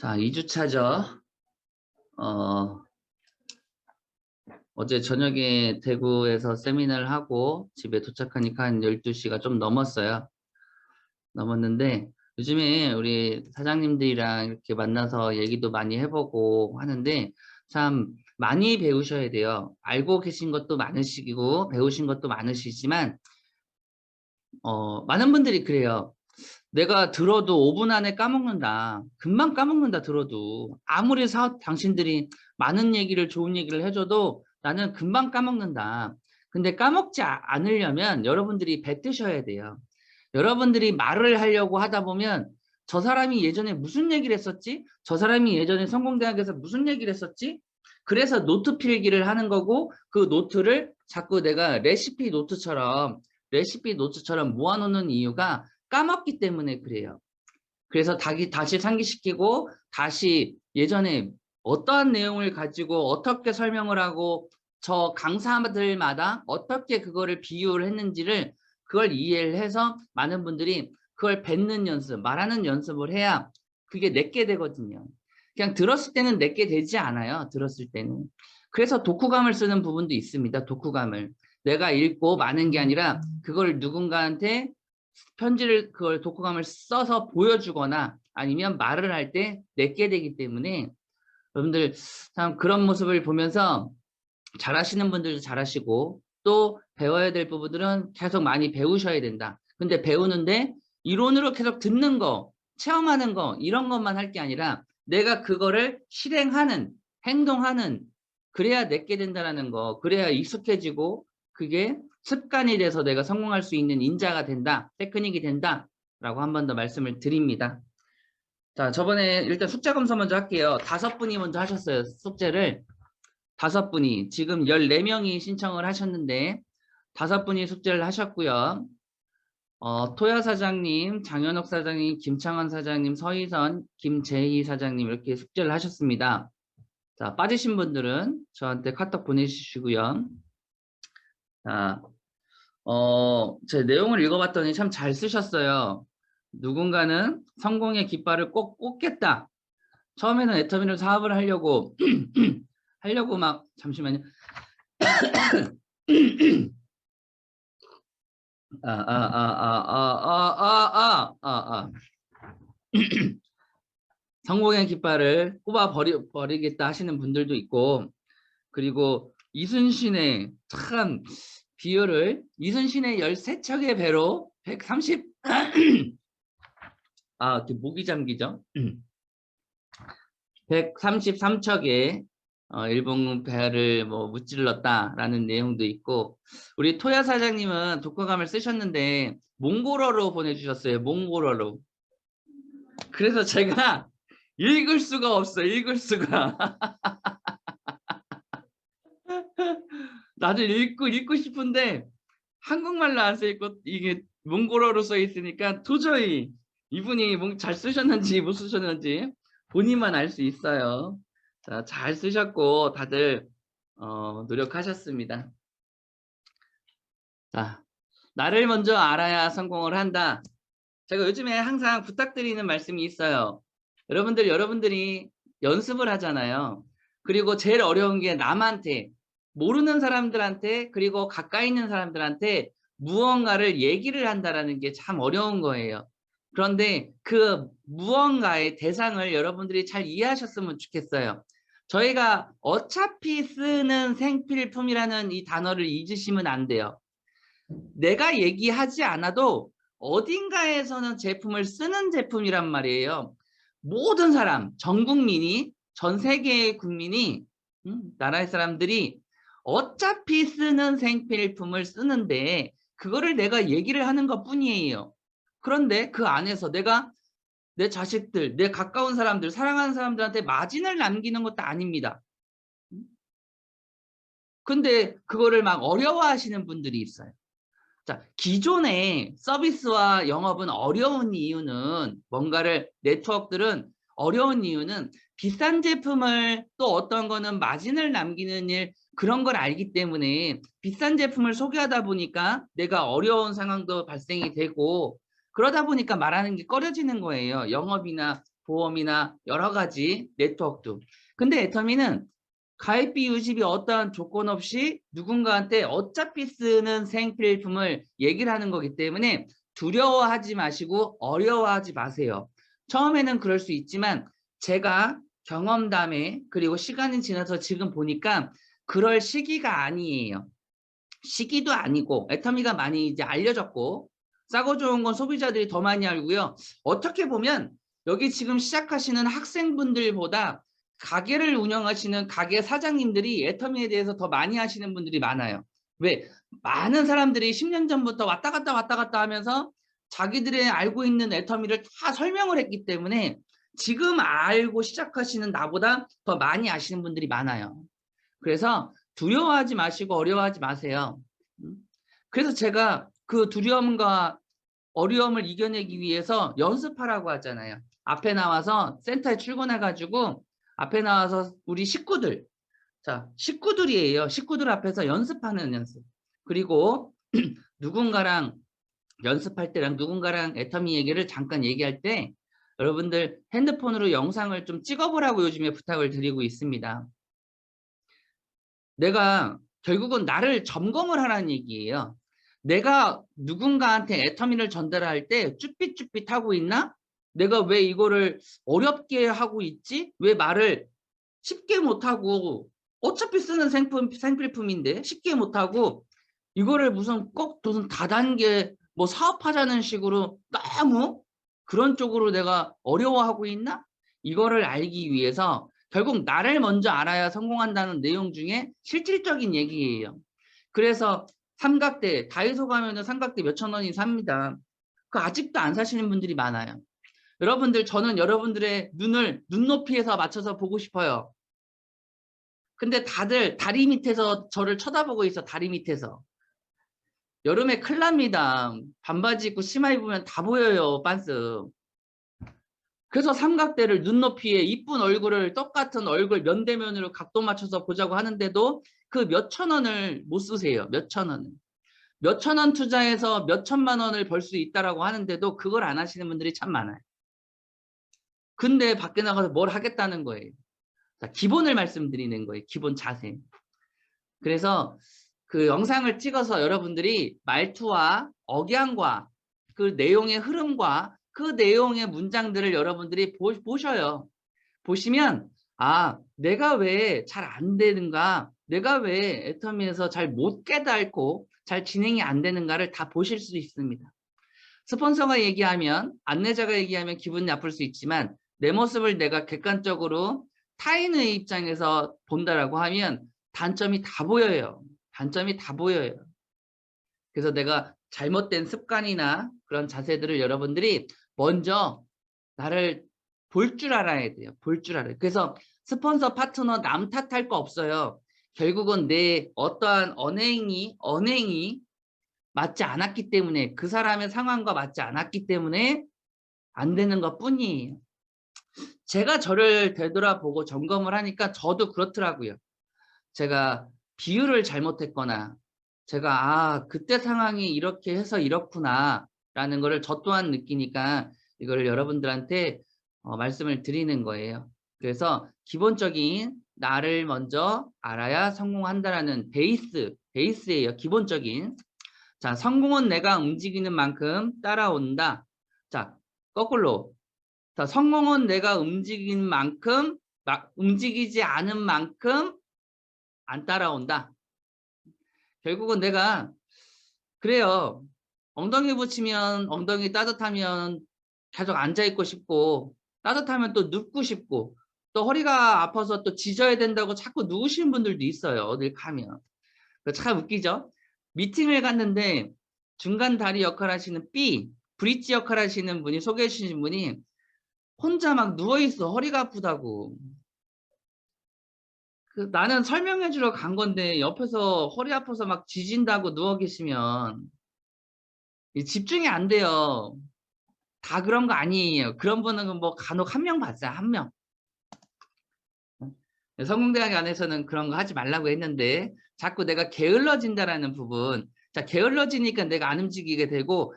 자, 2주차죠. 어제 저녁에 대구에서 세미나를 하고 집에 도착하니까 한 12시가 좀 넘었어요. 넘었는데 요즘에 우리 사장님들이랑 이렇게 만나서 얘기도 많이 해보고 하는데 참 많이 배우셔야 돼요. 알고 계신 것도 많으시고 배우신 것도 많으시지만 많은 분들이 그래요. 내가 들어도 5분 안에 까먹는다. 금방 까먹는다 들어도. 아무리 당신들이 많은 얘기를 좋은 얘기를 해줘도 나는 금방 까먹는다. 근데 까먹지 않으려면 여러분들이 뱉으셔야 돼요. 여러분들이 말을 하려고 하다 보면 저 사람이 예전에 무슨 얘기를 했었지? 저 사람이 예전에 성공대학에서 무슨 얘기를 했었지? 그래서 노트 필기를 하는 거고 그 노트를 자꾸 내가 레시피 노트처럼 모아놓는 이유가 까먹기 때문에 그래요. 그래서 다시 상기시키고 다시 예전에 어떠한 내용을 가지고 어떻게 설명을 하고 저 강사들마다 어떻게 그거를 비유를 했는지를 그걸 이해를 해서 많은 분들이 그걸 뱉는 연습, 말하는 연습을 해야 그게 내게 되거든요. 그냥 들었을 때는 내게 되지 않아요. 들었을 때는. 그래서 독후감을 쓰는 부분도 있습니다. 독후감을. 내가 읽고 많은 게 아니라 그걸 누군가한테 그걸 독후감을 써서 보여주거나 아니면 말을 할 때 내게 되기 때문에 여러분들 참 그런 모습을 보면서 잘하시는 분들도 잘하시고 또 배워야 될 부분들은 계속 많이 배우셔야 된다. 근데 배우는데 이론으로 계속 듣는 거, 체험하는 거 이런 것만 할 게 아니라 내가 그거를 실행하는, 행동하는 그래야 내게 된다라는 거, 그래야 익숙해지고 그게 습관이 돼서 내가 성공할 수 있는 인자가 된다, 테크닉이 된다 라고 한 번 더 말씀을 드립니다. 자, 저번에 일단 숙제 검사 먼저 할게요. 5분이 먼저 하셨어요. 숙제를. 5분이 지금 14명이 신청을 하셨는데 5분이 숙제를 하셨고요. 토야 사장님, 장현옥 사장님, 김창원 사장님, 서희선, 김재희 사장님 이렇게 숙제를 하셨습니다. 자, 빠지신 분들은 저한테 카톡 보내주시고요. 자, 제 내용을 읽어봤더니 참 잘 쓰셨어요. 누군가는 성공의 깃발을 꼭 꽂겠다. 처음에는 애터미널 사업을 하려고 막 잠시만요. 성공의 깃발을 꼽아 버리겠다 하시는 분들도 있고, 그리고 이순신의 참 비유를 이순신의 13척의 배로 130 이렇게 목이 잠기죠. 133척의 일본 배를 뭐 무찔렀다라는 내용도 있고, 우리 토야 사장님은 독후감을 쓰셨는데 몽골어로 보내주셨어요. 몽골어로. 그래서 제가 읽을 수가 없어. 읽을 수가. 나도 읽고 싶은데 한국말로 안 써 있고 이게 몽골어로 써 있으니까 도저히 이분이 잘 쓰셨는지 못 쓰셨는지 본인만 알 수 있어요. 자, 잘 쓰셨고 다들 노력하셨습니다. 자, 나를 먼저 알아야 성공을 한다. 제가 요즘에 항상 부탁드리는 말씀이 있어요. 여러분들이 연습을 하잖아요. 그리고 제일 어려운 게 남한테, 모르는 사람들한테, 그리고 가까이 있는 사람들한테 무언가를 얘기를 한다는 게 참 어려운 거예요. 그런데 그 무언가의 대상을 여러분들이 잘 이해하셨으면 좋겠어요. 저희가 어차피 쓰는 생필품이라는 이 단어를 잊으시면 안 돼요. 내가 얘기하지 않아도 어딘가에서는 제품을 쓰는 제품이란 말이에요. 모든 사람, 전 국민이, 전 세계의 국민이, 나라의 사람들이 어차피 쓰는 생필품을 쓰는데 그거를 내가 얘기를 하는 것 뿐이에요. 그런데 그 안에서 내가 내 자식들, 내 가까운 사람들, 사랑하는 사람들한테 마진을 남기는 것도 아닙니다. 근데 그거를 막 어려워하시는 분들이 있어요. 자, 기존의 서비스와 영업은 어려운 이유는 네트워크들은 어려운 이유는 비싼 제품을 또 어떤 거는 마진을 남기는 일 그런 걸 알기 때문에 비싼 제품을 소개하다 보니까 내가 어려운 상황도 발생이 되고 그러다 보니까 말하는 게 꺼려지는 거예요. 영업이나 보험이나 여러 가지 네트워크도. 근데 애터미는 가입비 유지비 어떠한 조건 없이 누군가한테 어차피 쓰는 생필품을 얘기를 하는 거기 때문에 두려워하지 마시고 어려워하지 마세요. 처음에는 그럴 수 있지만 제가 경험담에 그리고 시간이 지나서 지금 보니까 그럴 시기가 아니에요. 시기도 아니고 애터미가 많이 이제 알려졌고 싸고 좋은 건 소비자들이 더 많이 알고요. 어떻게 보면 여기 지금 시작하시는 학생분들보다 가게를 운영하시는 가게 사장님들이 애터미에 대해서 더 많이 하시는 분들이 많아요. 왜? 많은 사람들이 10년 전부터 왔다 갔다 하면서 자기들의 알고 있는 애터미를 다 설명을 했기 때문에 지금 알고 시작하시는 나보다 더 많이 아시는 분들이 많아요. 그래서 두려워하지 마시고 어려워하지 마세요. 그래서 제가 그 두려움과 어려움을 이겨내기 위해서 연습하라고 하잖아요. 앞에 나와서 센터에 출근해가지고 앞에 나와서 우리 식구들, 자, 식구들이에요. 식구들 앞에서 연습하는 연습. 그리고 누군가랑 연습할 때랑 누군가랑 애터미 얘기를 잠깐 얘기할 때 여러분들 핸드폰으로 영상을 좀 찍어보라고 요즘에 부탁을 드리고 있습니다. 내가 결국은 나를 점검을 하라는 얘기예요. 내가 누군가한테 애터미를 전달할 때 쭈삣쭈삣하고 있나? 내가 왜 이거를 어렵게 하고 있지? 왜 말을 쉽게 못하고 어차피 쓰는 생필품인데 쉽게 못하고 이거를 무슨 다단계 뭐 사업하자는 식으로 너무 그런 쪽으로 내가 어려워하고 있나? 이거를 알기 위해서 결국 나를 먼저 알아야 성공한다는 내용 중에 실질적인 얘기예요. 그래서 삼각대, 다이소 가면은 삼각대 몇천 원이 삽니다. 그 아직도 안 사시는 분들이 많아요. 여러분들, 저는 여러분들의 눈을 눈높이에서 맞춰서 보고 싶어요. 근데 다들 다리 밑에서 저를 쳐다보고 있어, 다리 밑에서. 여름에 큰일 납니다. 반바지 입고 치마 입으면 다 보여요, 빤스. 그래서 삼각대를 눈높이에 이쁜 얼굴을 똑같은 얼굴 면대면으로 각도 맞춰서 보자고 하는데도 그 몇천 원을 못 쓰세요. 몇천 원을. 몇천 원 투자해서 몇천만 원을 벌 수 있다라고 하는데도 그걸 안 하시는 분들이 참 많아요. 근데 밖에 나가서 뭘 하겠다는 거예요. 자, 기본을 말씀드리는 거예요. 기본 자세. 그래서 그 영상을 찍어서 여러분들이 말투와 억양과 그 내용의 흐름과 그 내용의 문장들을 여러분들이 보셔요. 보시면 아, 내가 왜 잘 안 되는가? 내가 왜 애터미에서 잘 못 깨닫고 잘 진행이 안 되는가를 다 보실 수 있습니다. 스폰서가 얘기하면, 안내자가 얘기하면 기분이 나쁠 수 있지만 내 모습을 내가 객관적으로 타인의 입장에서 본다라고 하면 단점이 다 보여요. 단점이 다 보여요. 그래서 내가 잘못된 습관이나 그런 자세들을 여러분들이 먼저 나를 볼 줄 알아야 돼요. 볼 줄 알아요. 그래서 스폰서 파트너 남 탓할 거 없어요. 결국은 내 어떠한 언행이 맞지 않았기 때문에 그 사람의 상황과 맞지 않았기 때문에 안 되는 것 뿐이에요. 제가 저를 되돌아보고 점검을 하니까 저도 그렇더라고요. 제가 비율을 잘못했거나 제가 그때 상황이 이렇게 해서 이렇구나 라는 거를 저 또한 느끼니까 이걸 여러분들한테 말씀을 드리는 거예요. 그래서 기본적인 나를 먼저 알아야 성공한다라는 베이스예요. 기본적인. 자, 성공은 내가 움직이는 만큼 따라온다. 자, 거꾸로. 자, 성공은 내가 움직이는 만큼, 움직이지 않은 만큼 안 따라온다. 결국은 내가, 그래요. 엉덩이 붙이면, 엉덩이 따뜻하면 계속 앉아있고 싶고, 따뜻하면 또 눕고 싶고, 또 허리가 아파서 또 짖어야 된다고 자꾸 누우시는 분들도 있어요. 어딜 가면. 참 웃기죠? 미팅을 갔는데 중간 다리 역할 하시는 브릿지 역할 하시는 분이 소개해 주신 분이 혼자 막 누워있어. 허리가 아프다고. 나는 설명해 주러 간 건데 옆에서 허리 아파서 막 짖은다고 누워 계시면 집중이 안 돼요. 다 그런 거 아니에요. 그런 분은 뭐 간혹 한 명 봤어요. 한 명. 성공대학 안에서는 그런 거 하지 말라고 했는데 자꾸 내가 게을러진다라는 부분. 자, 게을러지니까 내가 안 움직이게 되고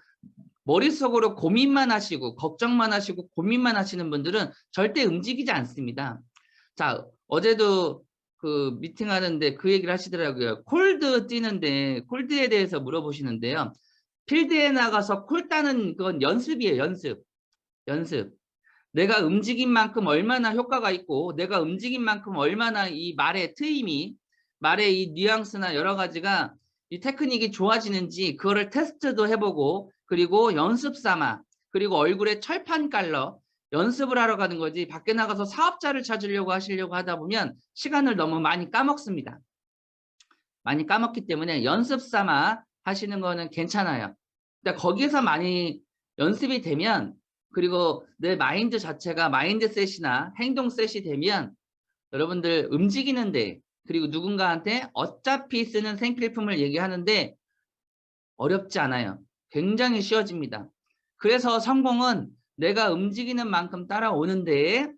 머릿속으로 고민만 하시고 걱정만 하시고 고민만 하시는 분들은 절대 움직이지 않습니다. 자, 어제도 그 미팅하는데 그 얘기를 하시더라고요. 콜드 뛰는데 콜드에 대해서 물어보시는데요. 필드에 나가서 콜 따는 그건 연습이에요. 연습. 내가 움직인 만큼 얼마나 효과가 있고 내가 움직인 만큼 얼마나 이 말의 트임이 말의 이 뉘앙스나 여러 가지가 이 테크닉이 좋아지는지 그거를 테스트도 해보고 그리고 연습 삼아 그리고 얼굴에 철판 깔러 연습을 하러 가는 거지 밖에 나가서 사업자를 찾으려고 하시려고 하다 보면 시간을 너무 많이 까먹습니다. 많이 까먹기 때문에 연습 삼아 하시는 거는 괜찮아요. 근데 거기서 많이 연습이 되면 그리고 내 마인드 자체가 마인드셋이나 행동셋이 되면 여러분들 움직이는데 그리고 누군가한테 어차피 쓰는 생필품을 얘기하는데 어렵지 않아요. 굉장히 쉬워집니다. 그래서 성공은 내가 움직이는 만큼 따라오는데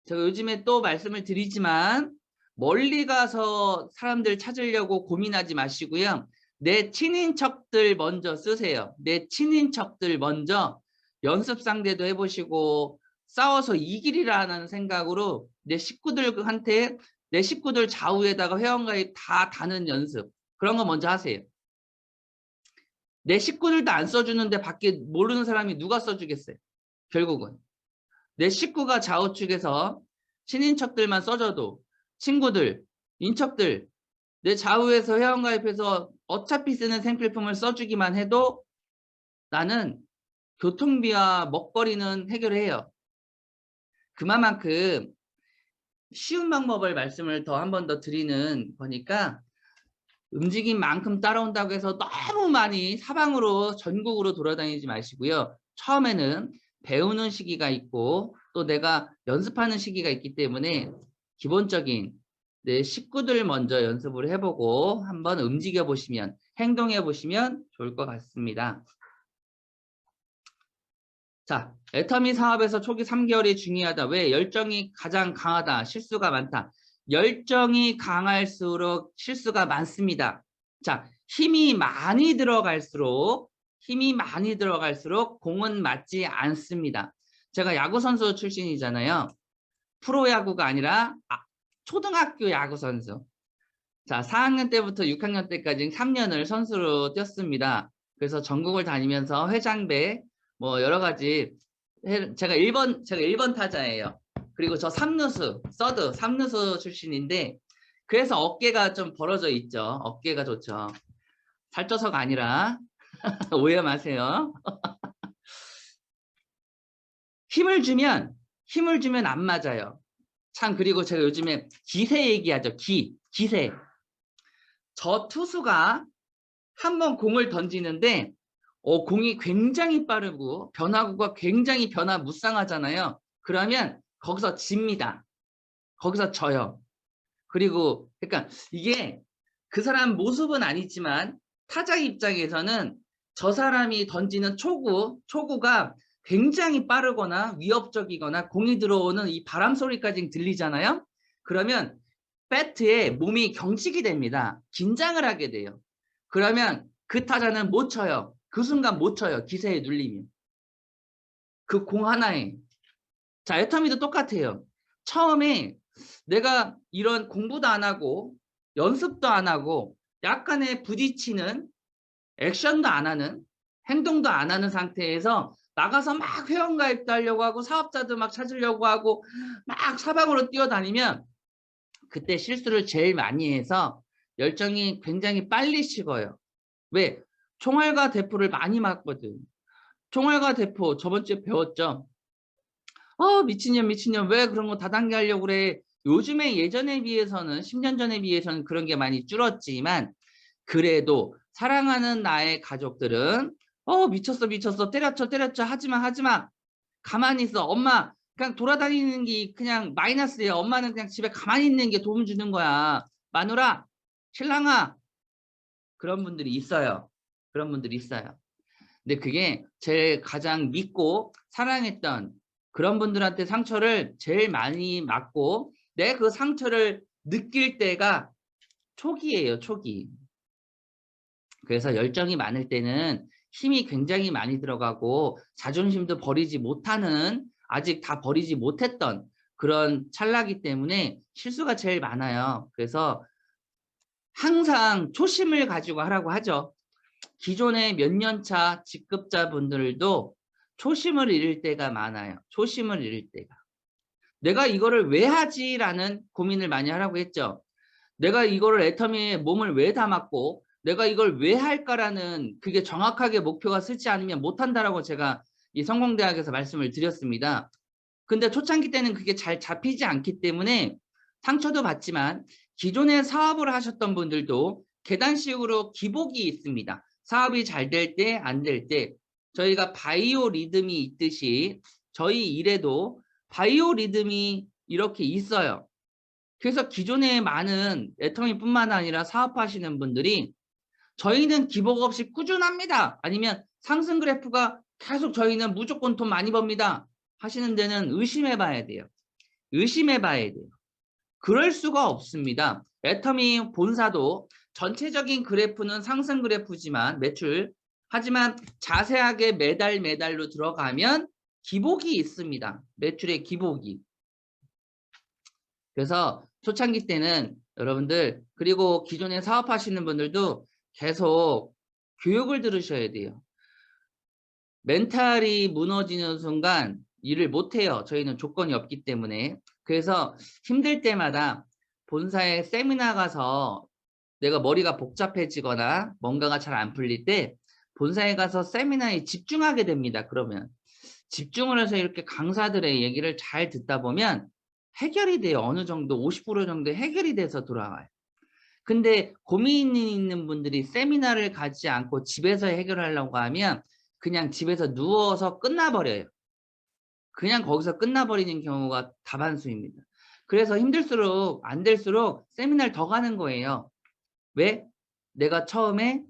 제가 요즘에 또 말씀을 드리지만 멀리 가서 사람들 찾으려고 고민하지 마시고요. 내 친인척들 먼저 쓰세요. 내 친인척들 먼저 연습 상대도 해보시고 싸워서 이기리라는 생각으로 내 식구들한테 내 식구들 좌우에다가 회원가입 다 다는 연습 그런 거 먼저 하세요. 내 식구들도 안 써주는데 밖에 모르는 사람이 누가 써주겠어요. 결국은 내 식구가 좌우측에서 친인척들만 써줘도 친구들, 인척들 내 좌우에서 회원가입해서 어차피 쓰는 생필품을 써주기만 해도 나는 교통비와 먹거리는 해결해요. 그만큼 쉬운 방법을 말씀을 더 한 번 더 드리는 거니까 움직인 만큼 따라온다고 해서 너무 많이 사방으로 전국으로 돌아다니지 마시고요. 처음에는 배우는 시기가 있고 또 내가 연습하는 시기가 있기 때문에 기본적인 내 식구들 먼저 연습을 해보고 한번 움직여 보시면 행동해 보시면 좋을 것 같습니다. 자, 애터미 사업에서 초기 3개월이 중요하다. 왜? 열정이 가장 강하다. 실수가 많다. 열정이 강할수록 실수가 많습니다. 자, 힘이 많이 들어갈수록 공은 맞지 않습니다. 제가 야구선수 출신이잖아요. 프로야구가 아니라 초등학교 야구선수. 자, 4학년 때부터 6학년 때까지 3년을 선수로 뛰었습니다. 그래서 전국을 다니면서 회장배, 뭐 여러 가지 제가 1번 타자예요. 그리고 저 3루수 출신인데 그래서 어깨가 좀 벌어져 있죠. 어깨가 좋죠. 살쪄서가 아니라 오해 마세요. 힘을 주면 안 맞아요. 참 그리고 제가 요즘에 기세 얘기하죠. 기세. 저 투수가 한번 공을 던지는데 공이 굉장히 빠르고 변화구가 굉장히 변화무쌍하잖아요. 그러면 거기서 집니다. 거기서 져요. 그리고 그러니까 이게 그 사람 모습은 아니지만 타자 입장에서는 저 사람이 던지는 초구가 굉장히 빠르거나 위협적이거나 공이 들어오는 이 바람 소리까지 들리잖아요. 그러면 배트에 몸이 경직이 됩니다. 긴장을 하게 돼요. 그러면 그 타자는 못 쳐요. 그 순간 못 쳐요. 기세에 눌리면. 그 공 하나에. 자, 애터미도 똑같아요. 처음에 내가 이런 공부도 안 하고 연습도 안 하고 약간의 부딪히는 액션도 안 하는 행동도 안 하는 상태에서 나가서 막 회원가입도 하려고 하고 사업자도 막 찾으려고 하고 막 사방으로 뛰어다니면 그때 실수를 제일 많이 해서 열정이 굉장히 빨리 식어요. 왜? 총알과 대포를 많이 맞거든. 총알과 대포 저번 주에 배웠죠. 미친년 왜 그런 거 다단계 하려고 그래. 요즘에 예전에 비해서는 10년 전에 비해서는 그런 게 많이 줄었지만 그래도 사랑하는 나의 가족들은 미쳤어 때려쳐 하지마 가만히 있어. 엄마 그냥 돌아다니는 게 그냥 마이너스예요. 엄마는 그냥 집에 가만히 있는 게 도움 주는 거야. 마누라 신랑아 그런 분들이 있어요. 근데 그게 제일 가장 믿고 사랑했던 그런 분들한테 상처를 제일 많이 받고 내 그 상처를 느낄 때가 초기예요. 초기. 그래서 열정이 많을 때는 힘이 굉장히 많이 들어가고 자존심도 버리지 못하는, 아직 다 버리지 못했던 그런 찰나기 때문에 실수가 제일 많아요. 그래서 항상 초심을 가지고 하라고 하죠. 기존의 몇 년 차 직급자분들도 초심을 잃을 때가 많아요. 초심을 잃을 때가. 내가 이거를 왜 하지라는 고민을 많이 하라고 했죠. 내가 이거를 애터미에 몸을 왜 담았고 내가 이걸 왜 할까라는 그게 정확하게 목표가 쓰지 않으면 못한다라고 제가 이 성공대학에서 말씀을 드렸습니다. 근데 초창기 때는 그게 잘 잡히지 않기 때문에 상처도 받지만 기존에 사업을 하셨던 분들도 계단식으로 기복이 있습니다. 사업이 잘 될 때, 안 될 때. 저희가 바이오 리듬이 있듯이 저희 일에도 바이오 리듬이 이렇게 있어요. 그래서 기존에 많은 애터미뿐만 아니라 사업하시는 분들이 저희는 기복 없이 꾸준합니다. 아니면 상승 그래프가 계속 저희는 무조건 돈 많이 법니다. 하시는 데는 의심해 봐야 돼요. 의심해 봐야 돼요. 그럴 수가 없습니다. 애터미 본사도 전체적인 그래프는 상승 그래프지만 매출, 하지만 자세하게 매달로 들어가면 기복이 있습니다. 매출의 기복이. 그래서 초창기 때는 여러분들, 그리고 기존에 사업하시는 분들도 계속 교육을 들으셔야 돼요. 멘탈이 무너지는 순간 일을 못해요. 저희는 조건이 없기 때문에. 그래서 힘들 때마다 본사에 세미나 가서 내가 머리가 복잡해지거나 뭔가가 잘 안 풀릴 때 본사에 가서 세미나에 집중하게 됩니다. 그러면 집중을 해서 이렇게 강사들의 얘기를 잘 듣다 보면 해결이 돼요. 어느 정도 50% 정도 해결이 돼서 돌아와요. 근데 고민이 있는 분들이 세미나를 가지 않고 집에서 해결하려고 하면 그냥 집에서 누워서 끝나버려요. 그냥 거기서 끝나버리는 경우가 다반수입니다. 그래서 힘들수록 안 될수록 세미나를 더 가는 거예요. 왜? 내가 처음에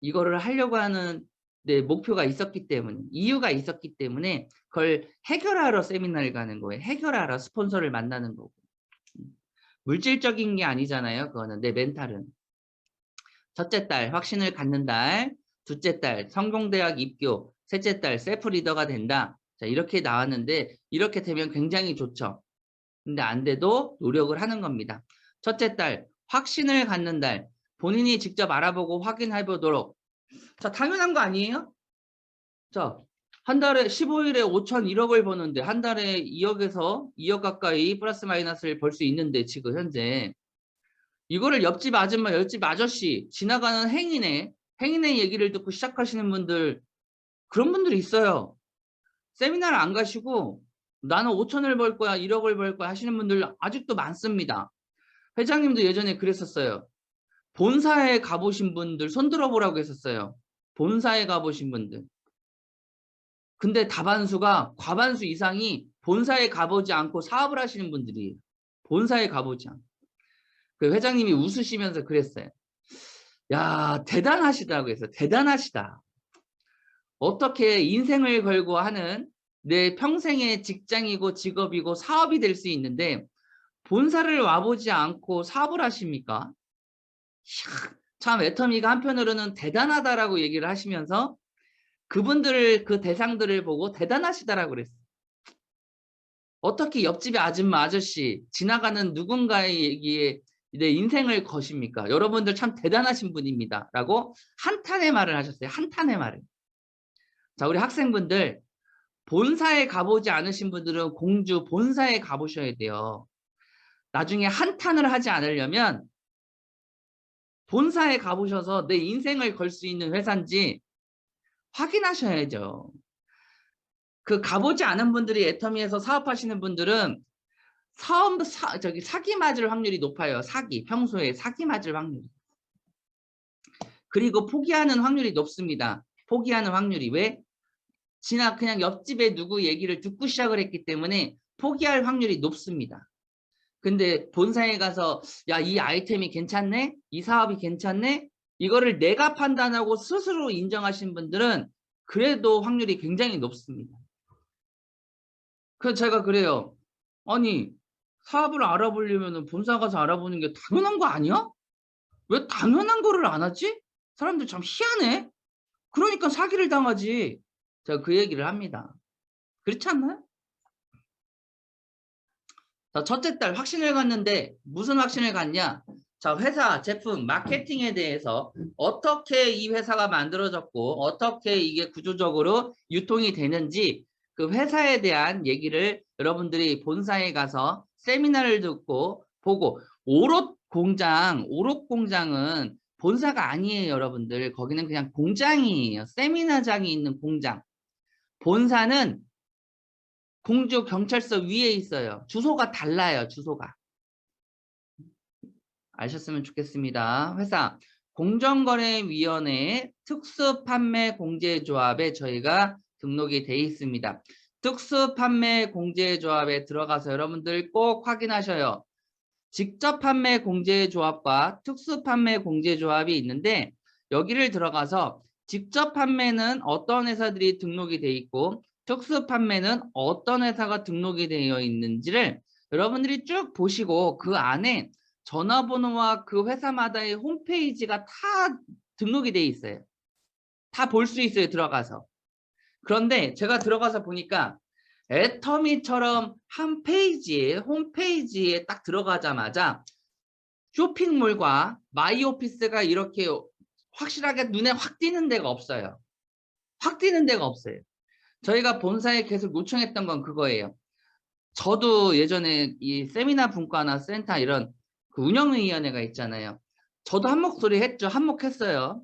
이거를 하려고 하는 내 목표가 있었기 때문에, 이유가 있었기 때문에 그걸 해결하러 세미나를 가는 거예요. 해결하러 스폰서를 만나는 거고. 물질적인 게 아니잖아요. 그거는 내 멘탈은. 첫째 딸 확신을 갖는 달, 둘째 딸 성공대학 입교, 셋째 딸 셀프 리더가 된다. 자, 이렇게 나왔는데 이렇게 되면 굉장히 좋죠. 근데 안 돼도 노력을 하는 겁니다. 첫째 딸 확신을 갖는 달, 본인이 직접 알아보고 확인해 보도록. 자, 당연한 거 아니에요? 자, 한 달에 15일에 5천 1억을 버는데 한 달에 2억에서 2억 가까이 플러스 마이너스를 벌 수 있는데 지금 현재 이거를 옆집 아줌마, 옆집 아저씨, 지나가는 행인의 얘기를 듣고 시작하시는 분들, 그런 분들이 있어요. 세미나를 안 가시고 나는 5천을 벌 거야, 1억을 벌 거야 하시는 분들 아직도 많습니다. 회장님도 예전에 그랬었어요. 본사에 가보신 분들 손 들어보라고 했었어요. 본사에 가보신 분들. 근데 다반수가 과반수 이상이 본사에 가보지 않고 사업을 하시는 분들이에요. 본사에 가보지 않고. 그 회장님이 웃으시면서 그랬어요. 야, 대단하시다고 해서 대단하시다. 어떻게 인생을 걸고 하는 내 평생의 직장이고 직업이고 사업이 될 수 있는데 본사를 와보지 않고 사업을 하십니까? 참 애터미가 한편으로는 대단하다라고 얘기를 하시면서 그분들을, 그 대상들을 보고 대단하시다라고 그랬어요. 어떻게 옆집의 아줌마, 아저씨, 지나가는 누군가의 얘기에 내 인생을 거십니까? 여러분들 참 대단하신 분입니다. 라고 한탄의 말을 하셨어요. 한탄의 말을. 자, 우리 학생분들, 본사에 가보지 않으신 분들은 공주 본사에 가보셔야 돼요. 나중에 한탄을 하지 않으려면 본사에 가보셔서 내 인생을 걸 수 있는 회사인지 확인하셔야죠. 그 가보지 않은 분들이 애터미에서 사업하시는 분들은 사기 맞을 확률이 높아요. 평소에 사기 맞을 확률이. 그리고 포기하는 확률이 높습니다. 포기하는 확률이. 왜? 그냥 옆집에 누구 얘기를 듣고 시작을 했기 때문에 포기할 확률이 높습니다. 근데 본사에 가서 야, 이 아이템이 괜찮네? 이 사업이 괜찮네? 이거를 내가 판단하고 스스로 인정하신 분들은 그래도 확률이 굉장히 높습니다. 그래서 제가 그래요. 아니, 사업을 알아보려면 본사 가서 알아보는 게 당연한 거 아니야? 왜 당연한 거를 안 하지? 사람들 참 희한해. 그러니까 사기를 당하지. 제가 그 얘기를 합니다. 그렇지 않나요? 자, 첫째 달 확신을 갖는데 무슨 확신을 갖냐? 자, 회사, 제품, 마케팅에 대해서 어떻게 이 회사가 만들어졌고 어떻게 이게 구조적으로 유통이 되는지 그 회사에 대한 얘기를 여러분들이 본사에 가서 세미나를 듣고 보고 오롯 공장은 본사가 아니에요, 여러분들. 거기는 그냥 공장이에요. 세미나장이 있는 공장. 본사는 공주 경찰서 위에 있어요. 주소가 달라요, 주소가. 아셨으면 좋겠습니다. 회사 공정거래위원회 특수판매공제조합에 저희가 등록이 돼 있습니다. 특수판매공제조합에 들어가서 여러분들 꼭 확인하셔요. 직접판매공제조합과 특수판매공제조합이 있는데 여기를 들어가서 직접 판매는 어떤 회사들이 등록이 돼 있고 특수판매는 어떤 회사가 등록이 되어 있는지를 여러분들이 쭉 보시고 그 안에 전화번호와 그 회사마다의 홈페이지가 다 등록이 돼 있어요. 다 볼 수 있어요, 들어가서. 그런데 제가 들어가서 보니까 애터미처럼 한 페이지에 홈페이지에 딱 들어가자마자 쇼핑몰과 마이오피스가 이렇게 확실하게 눈에 확 띄는 데가 없어요. 확 띄는 데가 없어요. 저희가 본사에 계속 요청했던 건 그거예요. 저도 예전에 이 세미나 분과나 센터 이런 그 운영위원회가 있잖아요. 저도 한 목소리 했죠. 한몫했어요.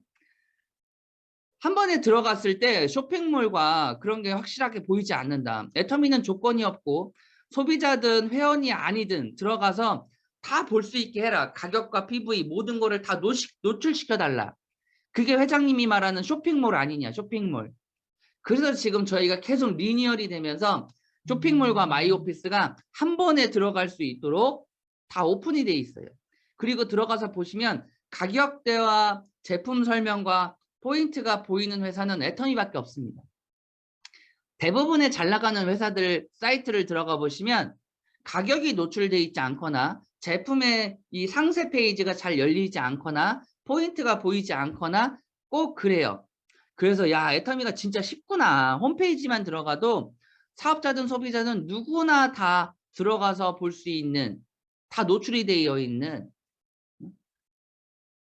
한 번에 들어갔을 때 쇼핑몰과 그런 게 확실하게 보이지 않는다. 애터미는 조건이 없고 소비자든 회원이 아니든 들어가서 다 볼 수 있게 해라. 가격과 PV 모든 거를 다 노출시켜달라. 그게 회장님이 말하는 쇼핑몰 아니냐, 쇼핑몰. 그래서 지금 저희가 계속 리니얼이 되면서 쇼핑몰과 마이오피스가 한 번에 들어갈 수 있도록 다 오픈이 돼 있어요. 그리고 들어가서 보시면 가격대와 제품 설명과 포인트가 보이는 회사는 애터미밖에 없습니다. 대부분의 잘 나가는 회사들 사이트를 들어가 보시면 가격이 노출되어 있지 않거나 제품의 이 상세 페이지가 잘 열리지 않거나 포인트가 보이지 않거나 꼭 그래요. 그래서 야, 애터미가 진짜 쉽구나. 홈페이지만 들어가도 사업자든 소비자든 누구나 다 들어가서 볼 수 있는, 다 노출이 되어 있는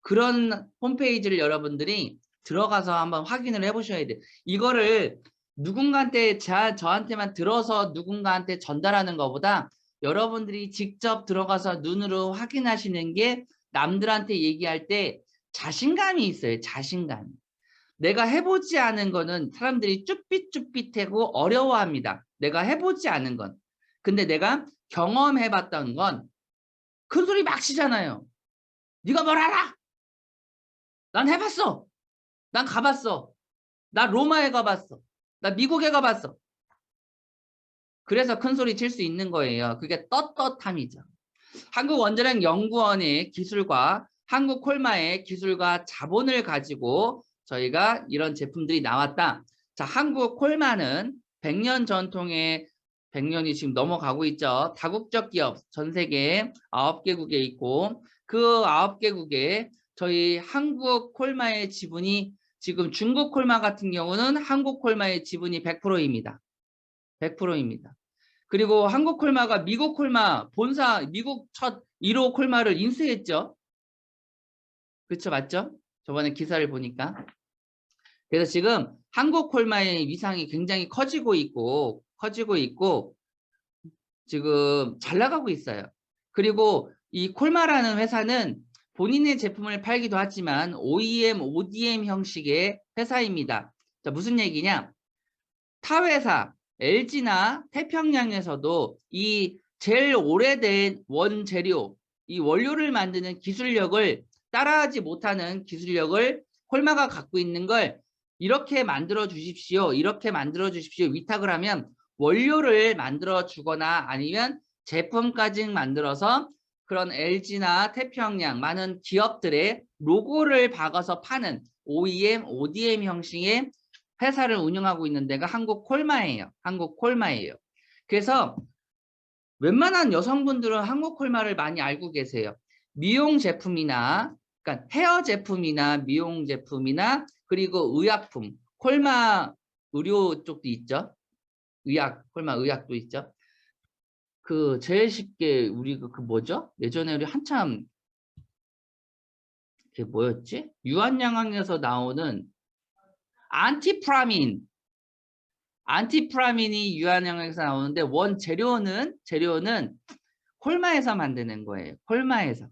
그런 홈페이지를 여러분들이 들어가서 한번 확인을 해보셔야 돼요. 이거를 누군가한테 저한테만 들어서 누군가한테 전달하는 것보다 여러분들이 직접 들어가서 눈으로 확인하시는 게 남들한테 얘기할 때 자신감이 있어요. 자신감. 내가 해보지 않은 거는 사람들이 쭈삣쭈삣하고 어려워합니다. 내가 해보지 않은 건. 근데 내가 경험해봤던 건 큰 소리 막 치잖아요. 네가 뭘 알아? 난 해봤어. 난 가봤어. 나 로마에 가봤어. 나 미국에 가봤어. 그래서 큰 소리 칠 수 있는 거예요. 그게 떳떳함이죠. 한국원자력연구원의 기술과 한국콜마의 기술과 자본을 가지고 저희가 이런 제품들이 나왔다. 자, 한국콜마는 100년 전통의 100년이 지금 넘어가고 있죠. 다국적 기업 전 세계 9개국에 있고 그 9개국에 저희 한국콜마의 지분이 지금 중국콜마 같은 경우는 한국콜마의 지분이 100%입니다. 100%입니다. 그리고 한국콜마가 미국콜마 본사 미국 첫 1호 콜마를 인수했죠. 그렇죠, 맞죠? 저번에 기사를 보니까. 그래서 지금 한국콜마의 위상이 굉장히 커지고 있고 지금 잘 나가고 있어요. 그리고 이 콜마라는 회사는 본인의 제품을 팔기도 하지만 OEM, ODM 형식의 회사입니다. 자, 무슨 얘기냐? 타 회사 LG나 태평양에서도 이 제일 오래된 원재료, 이 원료를 만드는 기술력을 따라하지 못하는 기술력을 콜마가 갖고 있는 걸 이렇게 만들어 주십시오. 이렇게 만들어 주십시오. 위탁을 하면 원료를 만들어 주거나 아니면 제품까지 만들어서 그런 LG나 태평양 많은 기업들의 로고를 박아서 파는 OEM, ODM 형식의 회사를 운영하고 있는 데가 한국콜마예요. 한국콜마예요. 그래서 웬만한 여성분들은 한국콜마를 많이 알고 계세요. 미용 제품이나 그러니까 헤어 제품이나 미용 제품이나 그리고 의약품, 콜마 의료 쪽도 있죠. 콜마 의학도 있죠. 그 제일 쉽게 우리 그 뭐죠? 예전에 우리 한참 그게 뭐였지? 유한양항에서 나오는 안티프라민. 안티프라민이 유한양항에서 나오는데 재료는 콜마에서 만드는 거예요. 콜마에서.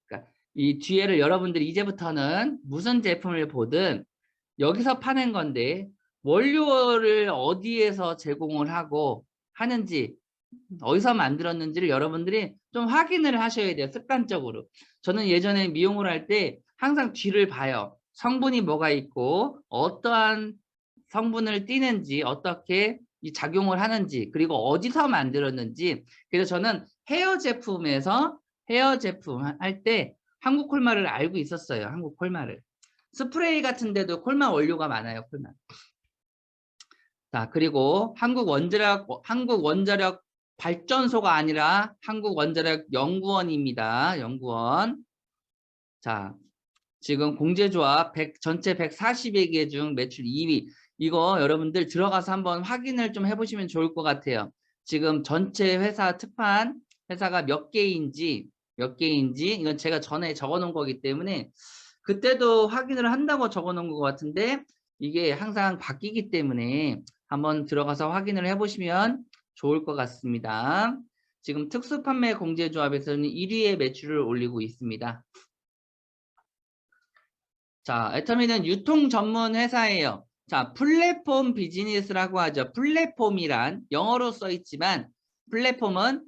그러니까 이 뒤에를 여러분들이 이제부터는 무슨 제품을 보든 여기서 파는 건데 원료를 어디에서 제공을 하고 하는지 어디서 만들었는지를 여러분들이 좀 확인을 하셔야 돼요. 습관적으로. 저는 예전에 미용을 할 때 항상 뒤를 봐요. 성분이 뭐가 있고 어떠한 성분을 띠는지 어떻게 이 작용을 하는지 그리고 어디서 만들었는지. 그래서 저는 헤어 제품 할 때 한국 콜마를 알고 있었어요. 한국 콜마를. 스프레이 같은 데도 콜마 원료가 많아요. 콜마. 자, 그리고 한국 원자력 발전소가 아니라 한국 원자력 연구원입니다. 연구원. 자, 지금 공제조합 전체 140여 개 중 매출 2위. 이거 여러분들 들어가서 한번 확인을 좀 해보시면 좋을 것 같아요. 지금 전체 회사 특판 회사가 몇 개인지 이건 제가 전에 적어놓은 거기 때문에 그때도 확인을 한다고 적어놓은 것 같은데 이게 항상 바뀌기 때문에 한번 들어가서 확인을 해보시면 좋을 것 같습니다. 지금 특수판매 공제조합에서는 1위의 매출을 올리고 있습니다. 자, 애터미는 유통 전문 회사예요. 자, 플랫폼 비즈니스라고 하죠. 플랫폼이란 영어로 써 있지만 플랫폼은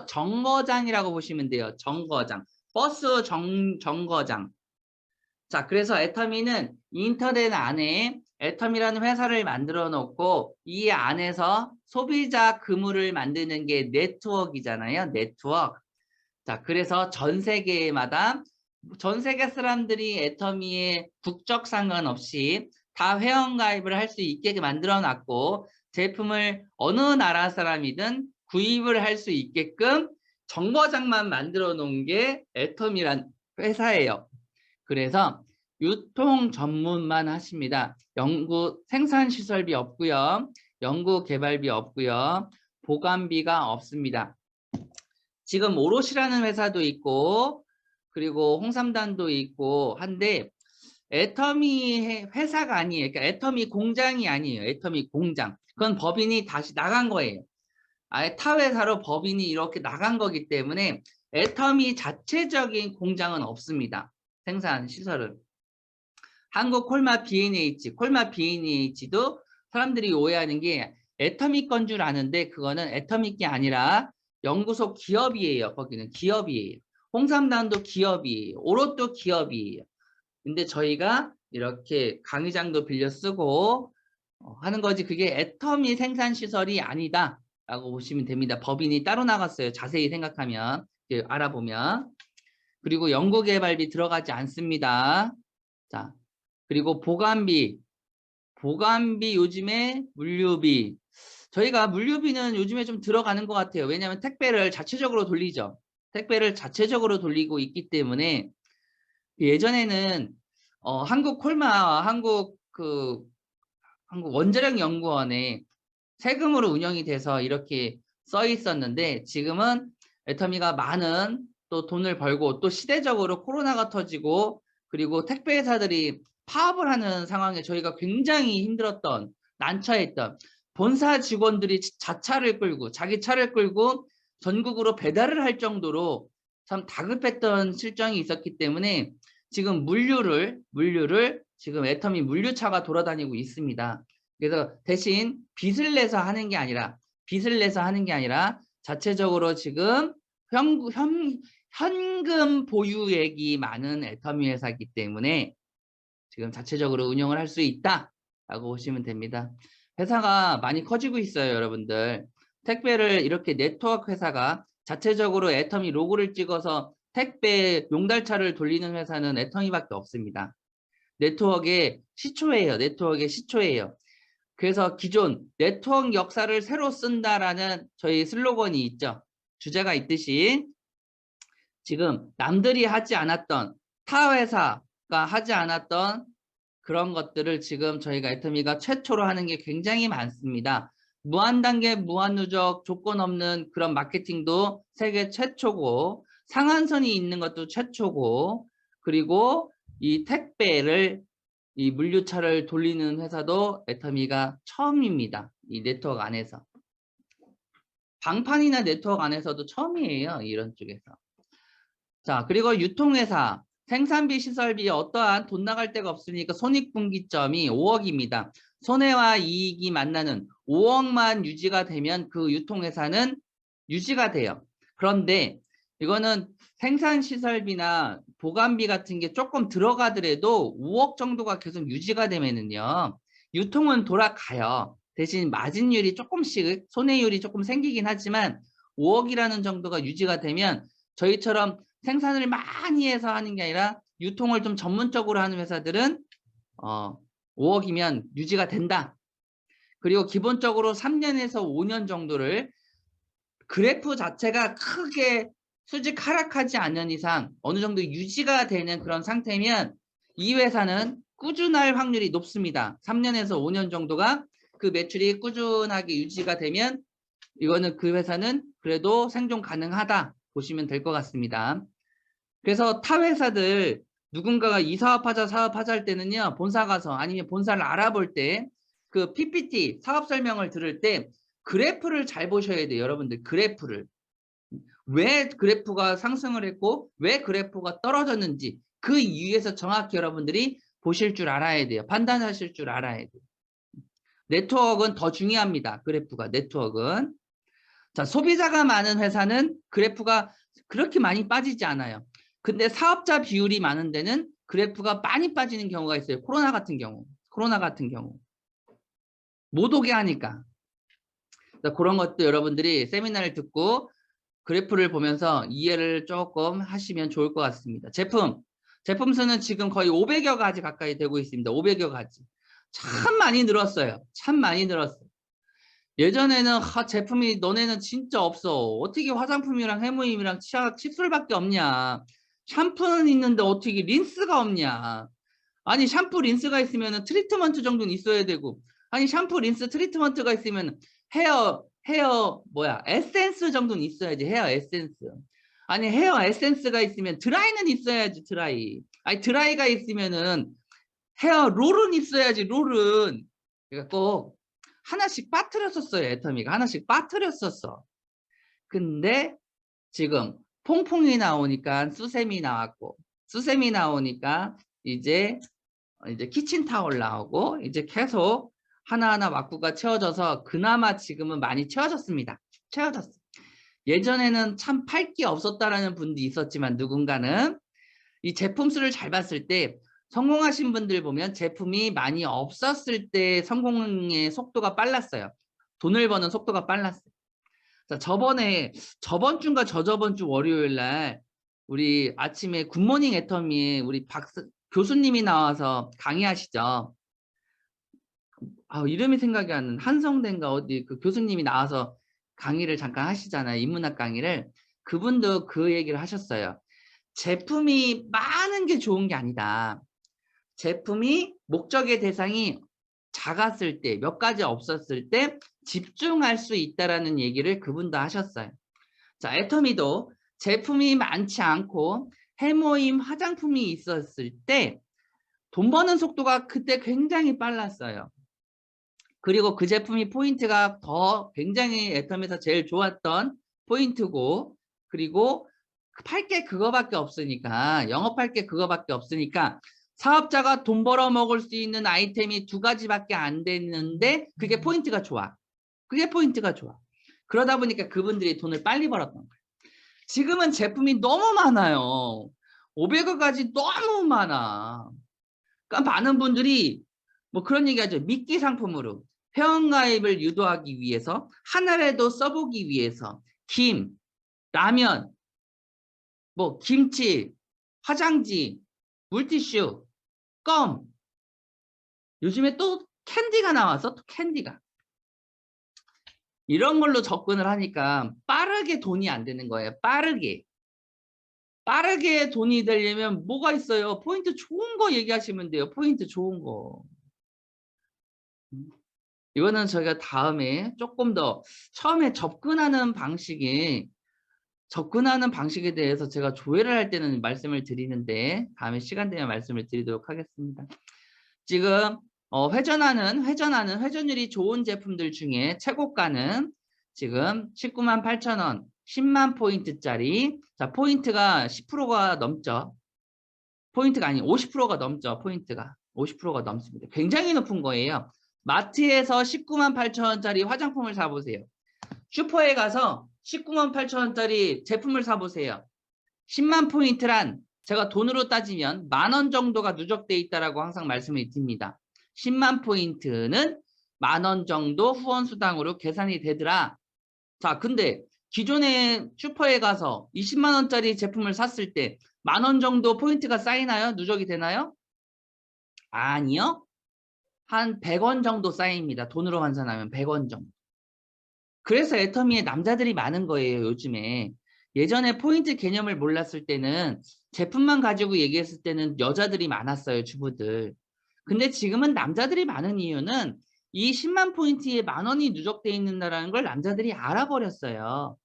정거장이라고 보시면 돼요. 정거장. 버스 정거장. 자, 그래서 애터미는 인터넷 안에 애터미라는 회사를 만들어 놓고 이 안에서 소비자 의무를 만드는 게 네트워크이잖아요. 네트워크. 자, 그래서 전 세계 사람들이 애터미의 국적 상관없이 다 회원가입을 할 수 있게 만들어 놨고 제품을 어느 나라 사람이든 구입을 할 수 있게끔 정거장만 만들어 놓은 게 애터미란 회사예요. 그래서 유통 전문만 하십니다. 생산 시설비 없고요. 연구 개발비 없고요. 보관비가 없습니다. 지금 오롯이라는 회사도 있고 그리고 홍삼단도 있고 한데 애터미 회사가 아니에요. 그러니까 애터미 공장이 아니에요. 애터미 공장. 그건 법인이 다시 나간 거예요. 아예 타 회사로 법인이 이렇게 나간 거기 때문에 애터미 자체적인 공장은 없습니다. 생산 시설은. 한국 콜마 B&H도 사람들이 오해하는 게 애터미 건 줄 아는데 그거는 애터미 게 아니라 연구소 기업이에요. 거기는 기업이에요. 홍삼단도 기업이에요. 오롯도 기업이에요. 근데 저희가 이렇게 강의장도 빌려 쓰고 하는 거지 그게 애터미 생산 시설이 아니다 라고 보시면 됩니다. 법인이 따로 나갔어요. 자세히 생각하면 알아보면. 그리고 연구개발비 들어가지 않습니다. 자, 그리고 보관비 요즘에 물류비 저희가 물류비는 요즘에 좀 들어가는 것 같아요. 왜냐하면 택배를 자체적으로 돌리죠. 택배를 자체적으로 돌리고 있기 때문에 예전에는 한국 콜마와 한국 원자력 연구원에 세금으로 운영이 돼서 이렇게 써 있었는데 지금은 애터미가 많은 또 돈을 벌고 또 시대적으로 코로나가 터지고 그리고 택배 회사들이 파업을 하는 상황에 저희가 굉장히 힘들었던 난처했던 본사 직원들이 자기 차를 끌고 전국으로 배달을 할 정도로 참 다급했던 실정이 있었기 때문에 지금 물류를 지금 애터미 물류차가 돌아다니고 있습니다. 그래서 대신 빚을 내서 하는 게 아니라 자체적으로 지금 현금 보유액이 많은 애터미 회사이기 때문에 지금 자체적으로 운영을 할 수 있다라고 보시면 됩니다. 회사가 많이 커지고 있어요, 여러분들. 택배를 이렇게 네트워크 회사가 자체적으로 애터미 로고를 찍어서 택배 용달차를 돌리는 회사는 애터미밖에 없습니다. 네트워크의 시초예요. 그래서 기존 네트워크 역사를 새로 쓴다라는 저희 슬로건이 있죠. 주제가 있듯이 지금 남들이 하지 않았던 타 회사가 하지 않았던 그런 것들을 지금 저희가 애터미가 최초로 하는 게 굉장히 많습니다. 무한단계, 무한누적, 조건 없는 그런 마케팅도 세계 최초고, 상한선이 있는 것도 최초고, 그리고 이 택배를, 이 물류차를 돌리는 회사도 애터미가 처음입니다. 이 네트워크 안에서. 방판이나 네트워크 안에서도 처음이에요. 이런 쪽에서. 자, 그리고 유통회사, 생산비, 시설비 어떠한 돈 나갈 데가 없으니까 손익분기점이 5억입니다. 손해와 이익이 만나는 5억만 유지가 되면 그 유통회사는 유지가 돼요. 그런데 이거는 생산시설비나 보관비 같은 게 조금 들어가더라도 5억 정도가 계속 유지가 되면은요, 유통은 돌아가요. 대신 마진율이 조금씩, 손해율이 조금 생기긴 하지만 5억이라는 정도가 유지가 되면 저희처럼 생산을 많이 해서 하는 게 아니라 유통을 좀 전문적으로 하는 회사들은 5억이면 유지가 된다. 그리고 기본적으로 3년에서 5년 정도를 그래프 자체가 크게 수직 하락하지 않는 이상 어느 정도 유지가 되는 그런 상태면 이 회사는 꾸준할 확률이 높습니다. 3년에서 5년 정도가 그 매출이 꾸준하게 유지가 되면 이거는 그 회사는 그래도 생존 가능하다 보시면 될 것 같습니다. 그래서 타 회사들 누군가가 이 사업하자 사업하자 할 때는요, 본사 가서 아니면 본사를 알아볼 때 그 PPT 사업 설명을 들을 때 그래프를 잘 보셔야 돼요. 여러분들 그래프를. 왜 그래프가 상승을 했고 왜 그래프가 떨어졌는지 그 이유에서 정확히 여러분들이 보실 줄 알아야 돼요. 판단하실 줄 알아야 돼요. 네트워크는 더 중요합니다. 그래프가 네트워크는. 자, 소비자가 많은 회사는 그래프가 그렇게 많이 빠지지 않아요. 근데 사업자 비율이 많은 데는 그래프가 많이 빠지는 경우가 있어요. 코로나 같은 경우. 못 오게 하니까. 그런 것도 여러분들이 세미나를 듣고 그래프를 보면서 이해를 조금 하시면 좋을 것 같습니다. 제품 수는 지금 거의 500여 가지 가까이 되고 있습니다. 500여 가지. 참 많이 늘었어요. 참 많이 늘었어요. 예전에는 제품이 너네는 진짜 없어. 어떻게 화장품이랑 해모임이랑 치약, 칫솔밖에 없냐. 샴푸는 있는데 어떻게 린스가 없냐. 아니 샴푸 린스가 있으면 트리트먼트 정도는 있어야 되고, 아니 샴푸 린스 트리트먼트가 있으면 헤어 뭐야 에센스 정도는 있어야지. 헤어 에센스. 아니 헤어 에센스가 있으면 드라이는 있어야지. 드라이. 아니 드라이가 있으면은 헤어 롤은 있어야지. 롤은. 그러니까 꼭 하나씩 빠뜨렸었어요. 애터미가 하나씩 빠뜨렸었어. 근데 지금 퐁퐁이 나오니까 수세미 나왔고, 수세미 나오니까 이제 키친타올 나오고, 이제 계속 하나하나 왁구가 채워져서 그나마 지금은 많이 채워졌습니다. 채워졌어. 예전에는 참 팔 게 없었다라는 분도 있었지만 누군가는 이 제품 수를 잘 봤을 때 성공하신 분들 보면 제품이 많이 없었을 때 성공의 속도가 빨랐어요. 돈을 버는 속도가 빨랐어요. 자, 저번 주인가 저저번 주 월요일 날 우리 아침에 굿모닝 애터미에 우리 교수님이 나와서 강의하시죠. 이름이 생각이 안 나는 한성대인가 어디 그 교수님이 나와서 강의를 잠깐 하시잖아요. 인문학 강의를. 그분도 그 얘기를 하셨어요. 제품이 많은 게 좋은 게 아니다. 제품이 목적의 대상이 작았을 때, 몇 가지 없었을 때 집중할 수 있다라는 얘기를 그분도 하셨어요. 자, 애터미도 제품이 많지 않고 해모임 화장품이 있었을 때 돈 버는 속도가 그때 굉장히 빨랐어요. 그리고 그 제품이 포인트가 더 굉장히 애터미에서 제일 좋았던 포인트고, 그리고 팔 게 그거밖에 없으니까, 영업할 게 그거밖에 없으니까 사업자가 돈 벌어 먹을 수 있는 아이템이 2가지밖에 안 됐는데 그게 포인트가 좋아. 그게 포인트가 좋아. 그러다 보니까 그분들이 돈을 빨리 벌었던 거예요. 지금은 제품이 너무 많아요. 500여 가지 너무 많아. 그러니까 많은 분들이 뭐 그런 얘기 하죠. 미끼 상품으로 회원가입을 유도하기 위해서, 하나라도 써보기 위해서 김, 라면, 뭐 김치, 화장지, 물티슈, 껌, 요즘에 또 캔디가 나와서 또 캔디가 이런 걸로 접근을 하니까 빠르게 돈이 안 되는 거예요. 빠르게 빠르게 돈이 되려면 뭐가 있어요? 포인트 좋은 거 얘기하시면 돼요. 포인트 좋은 거. 이거는 저희가 다음에 조금 더 처음에 접근하는 방식에 대해서 제가 조회를 할 때는 말씀을 드리는데 다음에 시간 되면 말씀을 드리도록 하겠습니다. 지금 회전율이 좋은 제품들 중에 최고가는 지금 19만 8천 원, 10만 포인트짜리. 자, 포인트가 10%가 넘죠. 포인트가 아니 50%가 넘죠. 포인트가 50%가 넘습니다. 굉장히 높은 거예요. 마트에서 19만 8천 원짜리 화장품을 사보세요. 슈퍼에 가서 19만 8천 원짜리 제품을 사보세요. 10만 포인트란 제가 돈으로 따지면 10,000원 정도가 누적돼 있다라고 항상 말씀을 드립니다. 10만 포인트는 10,000원 정도 후원수당으로 계산이 되더라. 자, 근데 기존에 슈퍼에 가서 20만 원짜리 제품을 샀을 때 10,000원 정도 포인트가 쌓이나요? 누적이 되나요? 아니요. 한 100원 정도 쌓입니다. 돈으로 환산하면 100원 정도. 그래서 애터미에 남자들이 많은 거예요, 요즘에. 예전에 포인트 개념을 몰랐을 때는 제품만 가지고 얘기했을 때는 여자들이 많았어요, 주부들. 근데 지금은 남자들이 많은 이유는 이 10만 포인트에 10,000원이 누적되어 있는다는 걸 남자들이 알아버렸어요.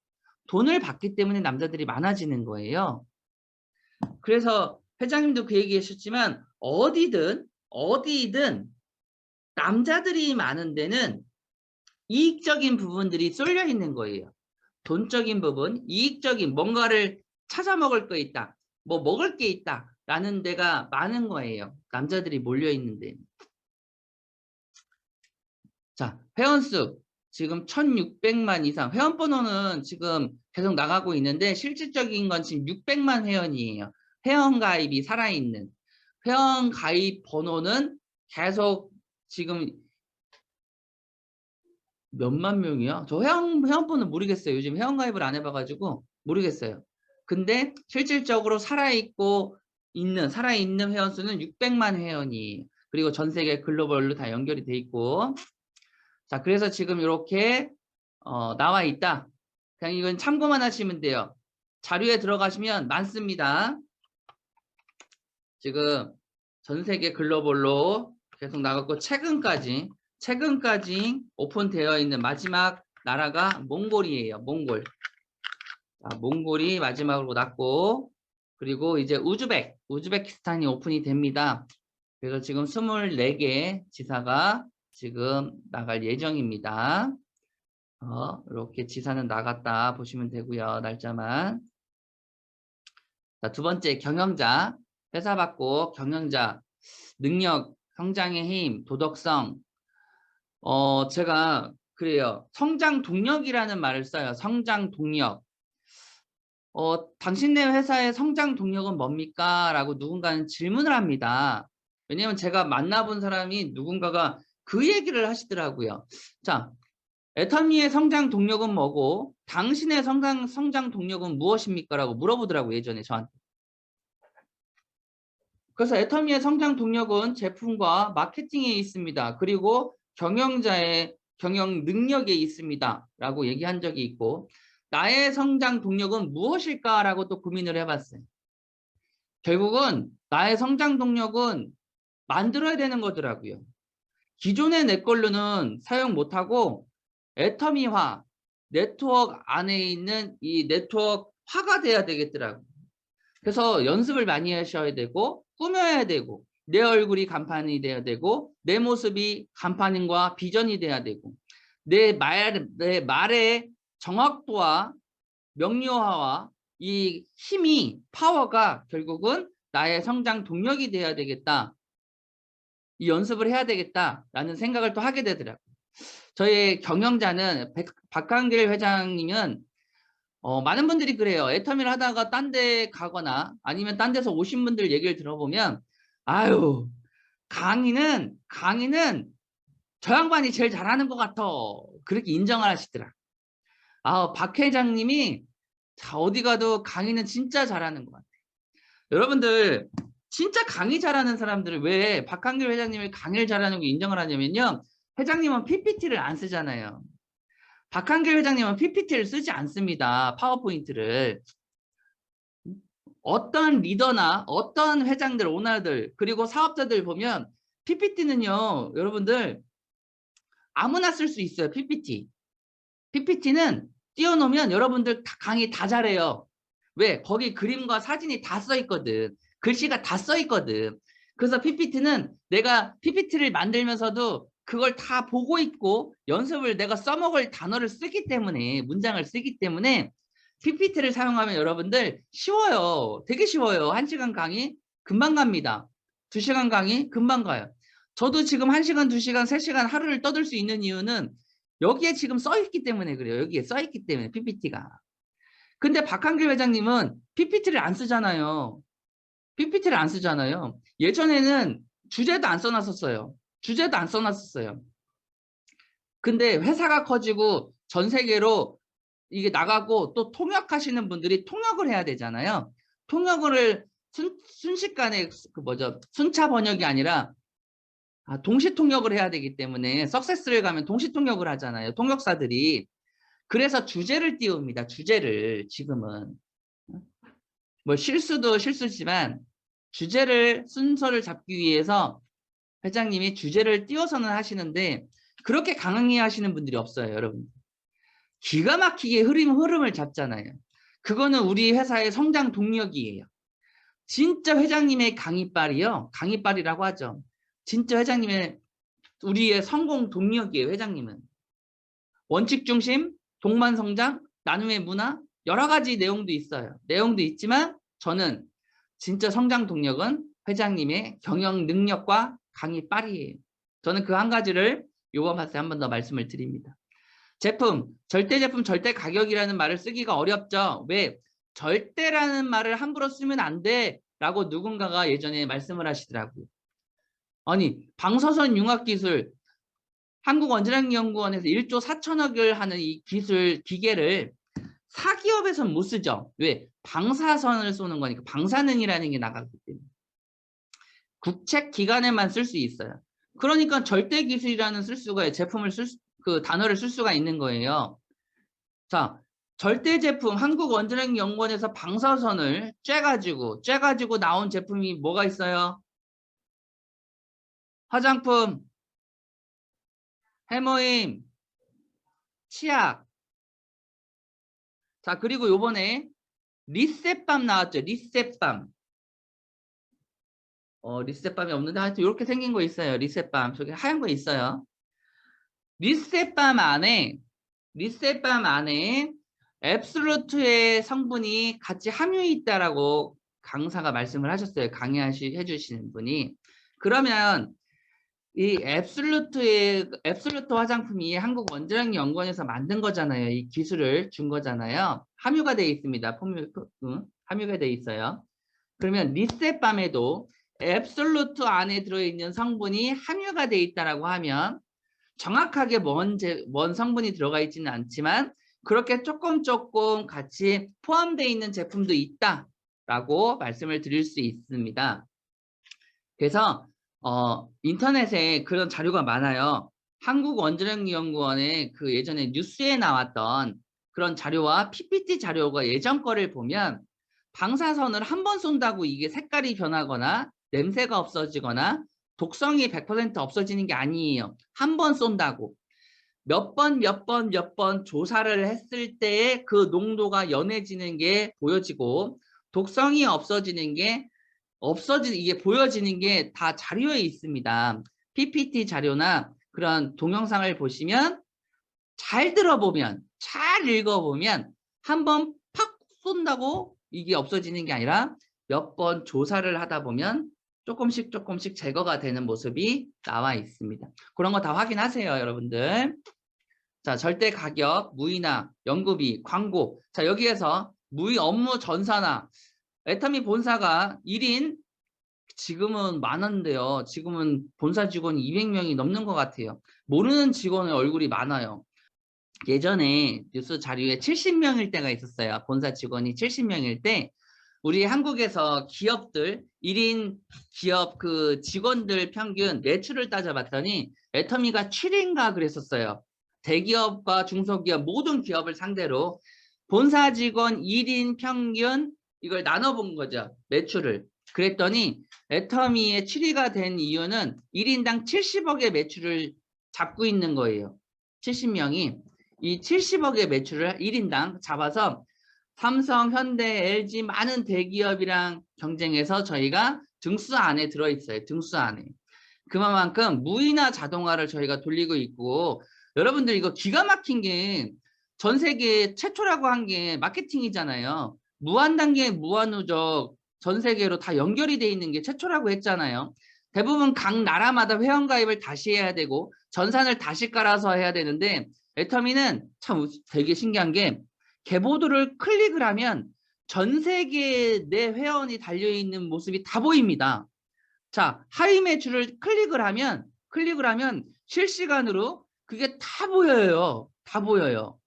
돈을 받기 때문에 남자들이 많아지는 거예요. 그래서 회장님도 그 얘기 하셨지만 어디든 남자들이 많은 데는 이익적인 부분들이 쏠려 있는 거예요. 돈적인 부분, 이익적인 뭔가를 찾아 먹을 거 있다. 뭐 먹을 게 있다. 라는 데가 많은 거예요. 남자들이 몰려 있는데. 자, 회원수 지금 1,600만 이상. 회원 번호는 지금 계속 나가고 있는데 실질적인 건 지금 600만 회원이에요. 회원 가입이 살아있는. 회원 가입 번호는 계속 지금 몇만 명이야? 저 회원번호 모르겠어요. 요즘 회원가입을 안 해봐가지고 모르겠어요. 근데 실질적으로 살아있는 회원수는 600만 회원이. 그리고 전 세계 글로벌로 다 연결이 돼 있고. 자, 그래서 지금 이렇게 나와 있다. 그냥 이건 참고만 하시면 돼요. 자료에 들어가시면 많습니다. 지금 전 세계 글로벌로 계속 나갔고 최근까지 오픈되어 있는 마지막 나라가 몽골이에요. 몽골. 자, 몽골이 마지막으로 났고 그리고 이제 우즈베키스탄이 오픈이 됩니다. 그래서 지금 24개 지사가 지금 나갈 예정입니다. 이렇게 지사는 나갔다 보시면 되고요. 날짜만. 자, 두 번째 경영자. 회사 받고 경영자. 능력, 성장의 힘, 도덕성. 제가 그래요. 성장 동력이라는 말을 써요. 성장 동력. 당신네 회사의 성장 동력은 뭡니까? 라고 누군가는 질문을 합니다. 왜냐면 제가 만나본 사람이 누군가가 그 얘기를 하시더라고요. 자, 애터미의 성장 동력은 뭐고 당신의 성장 동력은 무엇입니까? 라고 물어보더라고요. 예전에 저한테. 그래서 애터미의 성장 동력은 제품과 마케팅에 있습니다. 그리고 경영자의 경영 능력에 있습니다. 라고 얘기한 적이 있고 나의 성장 동력은 무엇일까라고 또 고민을 해봤어요. 결국은 나의 성장 동력은 만들어야 되는 거더라고요. 기존의 내 걸로는 사용 못하고 애터미화, 네트워크 안에 있는 이 네트워크화가 돼야 되겠더라고요. 그래서 연습을 많이 하셔야 되고 꾸며야 되고 내 얼굴이 간판이 돼야 되고 내 모습이 간판과 비전이 돼야 되고 내 말의 정확도와 명료화와 이 힘이 파워가 결국은 나의 성장 동력이 돼야 되겠다. 이 연습을 해야 되겠다라는 생각을 또 하게 되더라고요. 저희 경영자는 박한길 회장님은 많은 분들이 그래요. 애터미를 하다가 딴 데 가거나 아니면 딴 데서 오신 분들 얘기를 들어보면 아유 강의는 저 양반이 제일 잘하는 것 같아. 그렇게 인정을 하시더라. 박 회장님이 어디 가도 강의는 진짜 잘하는 것 같아요. 여러분들 진짜 강의 잘하는 사람들은 왜 박한길 회장님이 강의를 잘하는 거 인정을 하냐면요. 회장님은 PPT를 안 쓰잖아요. 박한길 회장님은 PPT를 쓰지 않습니다. 파워포인트를. 어떤 리더나 어떤 회장들, 오너들, 그리고 사업자들 보면 PPT는요, 여러분들 아무나 쓸 수 있어요. PPT는 띄워놓으면 여러분들 강의 다 잘해요. 왜? 거기 그림과 사진이 다 써 있거든. 글씨가 다 써 있거든. 그래서 PPT는 내가 PPT를 만들면서도 그걸 다 보고 있고 연습을 내가 써먹을 단어를 쓰기 때문에, 문장을 쓰기 때문에 PPT를 사용하면 여러분들 쉬워요. 되게 쉬워요. 1시간 강의 금방 갑니다. 2시간 강의 금방 가요. 저도 지금 1시간, 2시간, 3시간 하루를 떠들 수 있는 이유는 여기에 지금 써있기 때문에 그래요. 여기에 써있기 때문에 PPT가. 근데 박한길 회장님은 PPT를 안 쓰잖아요. PPT를 안 쓰잖아요. 예전에는 주제도 안 써놨었어요. 주제도 안 써놨었어요. 근데 회사가 커지고 전 세계로 이게 나가고 또 통역하시는 분들이 통역을 해야 되잖아요. 통역을 순식간에 순차 번역이 아니라 동시 통역을 해야 되기 때문에 석세스를 가면 동시 통역을 하잖아요. 통역사들이. 그래서 주제를 띄웁니다. 주제를 지금은. 뭐 실수도 실수지만 주제를 순서를 잡기 위해서 회장님이 주제를 띄워서는 하시는데 그렇게 강의하시는 분들이 없어요. 여러분. 기가 막히게 흐름을 잡잖아요. 그거는 우리 회사의 성장 동력이에요. 진짜 회장님의 강의빨이요. 강의빨이라고 하죠. 진짜 회장님의 우리의 성공 동력이에요. 회장님은. 원칙 중심, 동반 성장, 나눔의 문화 여러 가지 내용도 있어요. 내용도 있지만 저는 진짜 성장 동력은 회장님의 경영 능력과 강의빨이에요. 저는 그 한 가지를 이번 파트에 한 번 더 말씀을 드립니다. 제품, 절대 제품, 절대 가격이라는 말을 쓰기가 어렵죠. 왜? 절대라는 말을 함부로 쓰면 안 돼 라고 누군가가 예전에 말씀을 하시더라고요. 아니, 방사선 융합기술 한국원자력연구원에서 1조 4천억을 하는 이 기계를 사기업에서는 못 쓰죠. 왜? 방사선을 쏘는 거니까 방사능이라는 게 나가기 때문에. 국책기관에만 쓸 수 있어요. 그러니까 절대 기술이라는 제품을 그 단어를 쓸 수가 있는 거예요. 자, 절대 제품 한국원자력연구원에서 방사선을 쬐가지고 나온 제품이 뭐가 있어요? 화장품, 해모임, 치약. 자, 그리고 요번에 리셋밤 나왔죠. 리셋밤. 리셋밤이 없는데 하여튼 이렇게 생긴 거 있어요. 리셋밤. 저기 하얀 거 있어요. 리셋밤 안에 앱솔루트의 성분이 같이 함유해 있다라고 강사가 말씀을 하셨어요. 강의해 주시는 분이. 그러면 이 앱솔루트 화장품이 한국원자력연구원에서 만든 거잖아요. 이 기술을 준 거잖아요. 함유가 되어 있습니다. 함유가 되어 있어요. 그러면 리셋밤에도 앱솔루트 안에 들어있는 성분이 함유가 되어 있다라고 하면 정확하게 뭔 성분이 들어가 있지는 않지만 그렇게 조금 같이 포함되어 있는 제품도 있다라고 말씀을 드릴 수 있습니다. 그래서 인터넷에 그런 자료가 많아요. 한국원자력연구원의 그 예전에 뉴스에 나왔던 그런 자료와 PPT 자료가 예전 거를 보면 방사선을 한 번 쏜다고 이게 색깔이 변하거나 냄새가 없어지거나 독성이 100% 없어지는 게 아니에요. 한 번 쏜다고. 몇 번 조사를 했을 때에 그 농도가 연해지는 게 보여지고 독성이 없어지는 게 이게 보여지는 게 다 자료에 있습니다. PPT 자료나 그런 동영상을 보시면 잘 들어보면, 잘 읽어보면 한 번 팍 쏜다고 이게 없어지는 게 아니라 몇 번 조사를 하다 보면 조금씩 제거가 되는 모습이 나와 있습니다. 그런 거 다 확인하세요, 여러분들. 자, 절대 가격, 무이나 연구비, 광고. 자, 여기에서 무이 업무 전산화. 애터미 본사가 1인 지금은 많은데요. 지금은 본사 직원이 200명이 넘는 것 같아요. 모르는 직원의 얼굴이 많아요. 예전에 뉴스 자료에 70명일 때가 있었어요. 본사 직원이 70명일 때 우리 한국에서 기업들 1인 기업 그 직원들 평균 매출을 따져봤더니 애터미가 7인가 그랬었어요. 대기업과 중소기업 모든 기업을 상대로 본사 직원 1인 평균 이걸 나눠본 거죠. 매출을. 그랬더니 애터미의 7위가 된 이유는 1인당 70억의 매출을 잡고 있는 거예요. 70명이 이 70억의 매출을 1인당 잡아서 삼성, 현대, LG 많은 대기업이랑 경쟁해서 저희가 등수 안에 들어있어요. 등수 안에. 그만큼 무인화 자동화를 저희가 돌리고 있고, 여러분들 이거 기가 막힌 게 전 세계 최초라고 한 게 마케팅이잖아요. 무한 단계 무한 누적 전 세계로 다 연결이 돼 있는 게 최초라고 했잖아요. 대부분 각 나라마다 회원가입을 다시 해야 되고 전산을 다시 깔아서 해야 되는데, 애터미는 참 되게 신기한 게 개보드를 클릭을 하면 전 세계에 내 회원이 달려있는 모습이 다 보입니다. 자, 하위 매출을 클릭을 하면 실시간으로 그게 다 보여요. 다 보여요.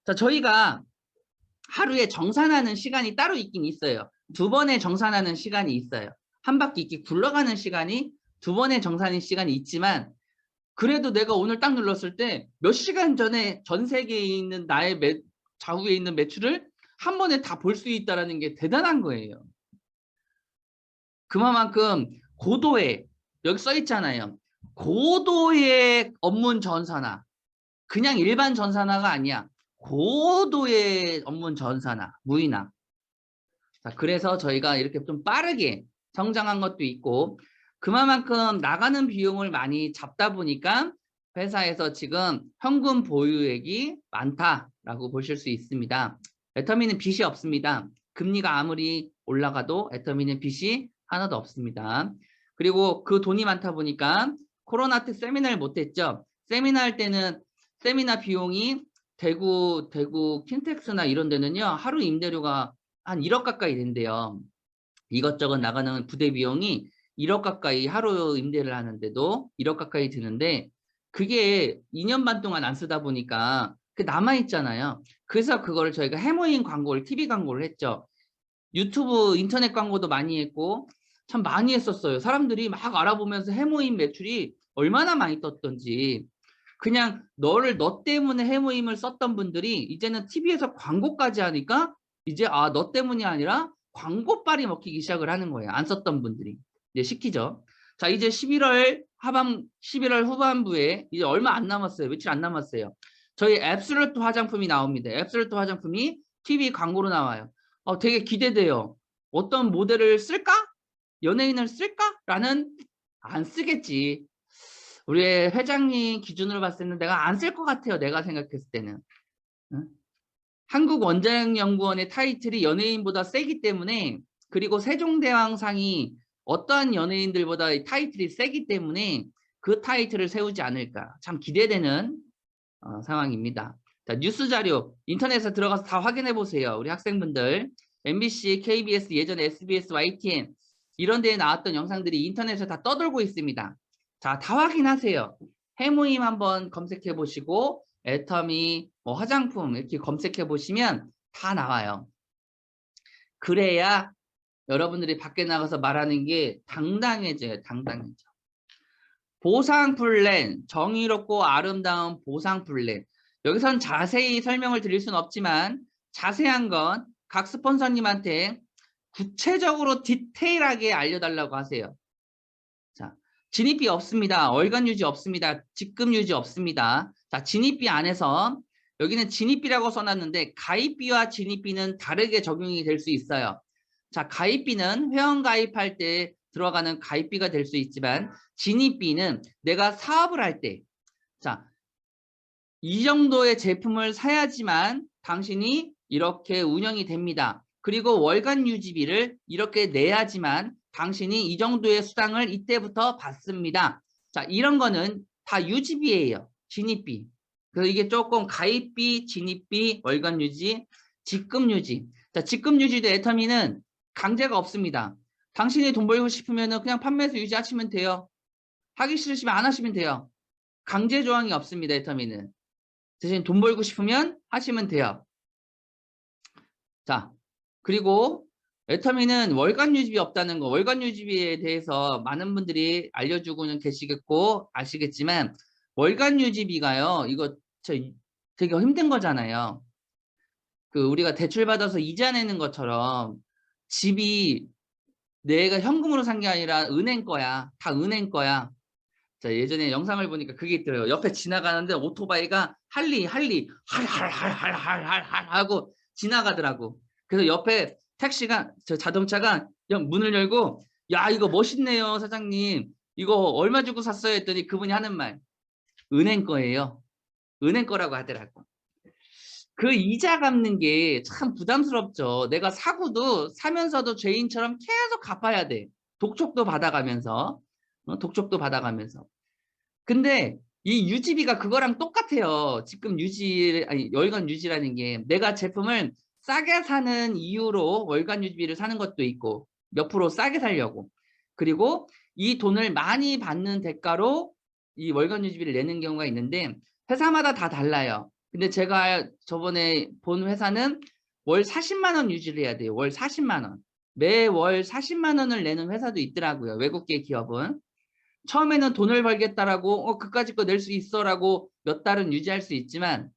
자, 저희가 하루에 정산하는 시간이 따로 있긴 있어요. 2번의 정산하는 시간이 있어요. 한 바퀴 이렇게 굴러가는 시간이 2번의 정산의 시간이 있지만, 그래도 내가 오늘 딱 눌렀을 때 몇 시간 전에 전 세계에 있는 나의 좌우에 있는 매출을 한 번에 다 볼 수 있다는 게 대단한 거예요. 그만큼 고도의, 여기 써 있잖아요. 고도의 업무 전산화. 그냥 일반 전산화가 아니야. 고도의 업무 전산화, 무인화. 자, 그래서 저희가 이렇게 좀 빠르게 성장한 것도 있고, 그만큼 나가는 비용을 많이 잡다 보니까 회사에서 지금 현금 보유액이 많다라고 보실 수 있습니다. 애터미는 빚이 없습니다. 금리가 아무리 올라가도 애터미는 빚이 하나도 없습니다. 그리고 그 돈이 많다 보니까 코로나 때 세미나를 못했죠. 세미나 할 때는 세미나 비용이 대구 킨텍스나 이런 데는요, 하루 임대료가 한 1억 가까이 된대요. 이것저것 나가는 부대 비용이 1억 가까이 하루 임대를 하는데도 1억 가까이 드는데, 그게 2년 반 동안 안 쓰다 보니까 그 남아있잖아요. 그래서 그거를 저희가 해모인 광고를, TV 광고를 했죠. 유튜브 인터넷 광고도 많이 했고 참 많이 했었어요. 사람들이 막 알아보면서 해모임 매출이 얼마나 많이 떴던지. 그냥 너 때문에 해모임을 썼던 분들이 이제는 TV에서 광고까지 하니까 이제 너 때문이 아니라 광고빨이 먹히기 시작을 하는 거예요. 안 썼던 분들이 이제 시키죠. 자, 이제 11월 후반부에 이제 얼마 안 남았어요. 며칠 안 남았어요. 저희 앱솔루트 화장품이 나옵니다. 앱솔루트 화장품이 TV 광고로 나와요. 되게 기대돼요. 어떤 모델을 쓸까? 연예인을 쓸까? 라는, 안 쓰겠지. 우리 회장님 기준으로 봤을 때는 내가 안 쓸 것 같아요. 내가 생각했을 때는. 응? 한국원자력연구원의 타이틀이 연예인보다 세기 때문에, 그리고 세종대왕상이 어떠한 연예인들보다 타이틀이 세기 때문에 그 타이틀을 세우지 않을까. 참 기대되는 상황입니다. 자, 뉴스 자료 인터넷에 들어가서 다 확인해 보세요. 우리 학생분들. MBC, KBS, 예전에 SBS, YTN 이런 데에 나왔던 영상들이 인터넷에 다 떠돌고 있습니다. 자, 다 확인하세요. 해모임 한번 검색해 보시고 애터미, 화장품 이렇게 검색해 보시면 다 나와요. 그래야 여러분들이 밖에 나가서 말하는 게 당당해져요. 당당해져. 보상 플랜, 정의롭고 아름다운 보상 플랜. 여기선 자세히 설명을 드릴 수는 없지만 자세한 건 각 스폰서님한테 구체적으로 디테일하게 알려달라고 하세요. 자, 진입비 없습니다. 월간 유지 없습니다. 직급 유지 없습니다. 자, 진입비 안에서 여기는 진입비라고 써놨는데 가입비와 진입비는 다르게 적용이 될 수 있어요. 자, 가입비는 회원 가입할 때 들어가는 가입비가 될 수 있지만 진입비는 내가 사업을 할 때, 자, 이 정도의 제품을 사야지만 당신이 이렇게 운영이 됩니다. 그리고 월간 유지비를 이렇게 내야지만 당신이 이 정도의 수당을 이때부터 받습니다. 자, 이런 거는 다 유지비예요. 진입비. 그래서 이게 조금 가입비, 진입비, 월간 유지, 직급 유지. 자, 직급 유지도 애터미는 강제가 없습니다. 당신이 돈 벌고 싶으면 그냥 판매해서 유지하시면 돼요. 하기 싫으시면 안 하시면 돼요. 강제 조항이 없습니다. 애터미는. 대신 돈 벌고 싶으면 하시면 돼요. 자, 그리고 애터미는 월간 유지비 없다는 거, 월간 유지비에 대해서 많은 분들이 알려주고는 계시겠고 아시겠지만 월간 유지비가요, 이거 되게 힘든 거잖아요. 그 우리가 대출 받아서 이자 내는 것처럼 집이 내가 현금으로 산 게 아니라 은행 거야. 다 은행 거야. 자, 예전에 영상을 보니까 그게 있더라고요. 옆에 지나가는데 오토바이가 할할할할할할할 하고 지나가더라고. 그래서 옆에 택시가, 저 자동차가 문을 열고, 야, 이거 멋있네요, 사장님. 이거 얼마 주고 샀어요? 했더니 그분이 하는 말, 은행 거예요. 은행 거라고 하더라고. 그 이자 갚는 게 참 부담스럽죠. 내가 사면서도 죄인처럼 계속 갚아야 돼. 독촉도 받아가면서. 독촉도 받아가면서. 근데 이 유지비가 그거랑 똑같아요. 지금 아니, 월간 유지라는 게 내가 제품을 싸게 사는 이유로 월간 유지비를 사는 것도 있고, 몇 프로 싸게 살려고. 그리고 이 돈을 많이 받는 대가로 이 월간 유지비를 내는 경우가 있는데, 회사마다 다 달라요. 근데 제가 저번에 본 회사는 월 40만 원 유지를 해야 돼요. 월 40만 원. 매월 40만 원을 내는 회사도 있더라고요. 외국계 기업은. 처음에는 돈을 벌겠다라고 그까짓 거 낼 수 있어라고 몇 달은 유지할 수 있지만,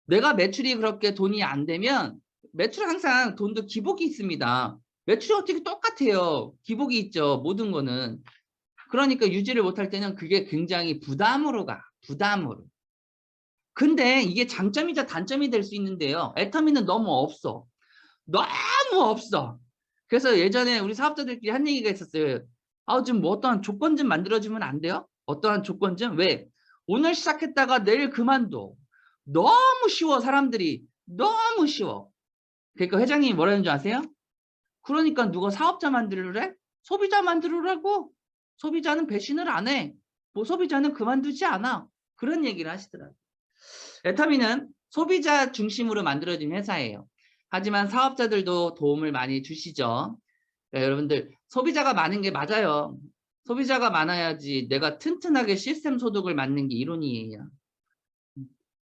내가 매출이 그렇게 돈이 안 되면, 매출 항상 돈도 기복이 있습니다. 매출이 어떻게 똑같아요. 기복이 있죠. 모든 거는. 그러니까 유지를 못할 때는 그게 굉장히 부담으로 가. 부담으로. 근데 이게 장점이자 단점이 될 수 있는데요. 애터미는 너무 없어. 너무 없어. 그래서 예전에 우리 사업자들끼리 한 얘기가 있었어요. 좀 뭐 어떠한 조건 좀 만들어주면 안 돼요? 어떠한 조건 좀? 왜? 오늘 시작했다가 내일 그만둬. 너무 쉬워, 사람들이. 너무 쉬워. 그러니까 회장님이 뭐라는 줄 아세요? 그러니까 누가 사업자 만들으래? 소비자 만들으라고? 소비자는 배신을 안 해. 뭐 소비자는 그만두지 않아. 그런 얘기를 하시더라고요. 애터미는 소비자 중심으로 만들어진 회사예요. 하지만 사업자들도 도움을 많이 주시죠. 그러니까 여러분들, 소비자가 많은 게 맞아요. 소비자가 많아야지 내가 튼튼하게 시스템 소득을 만든 게 이론이에요.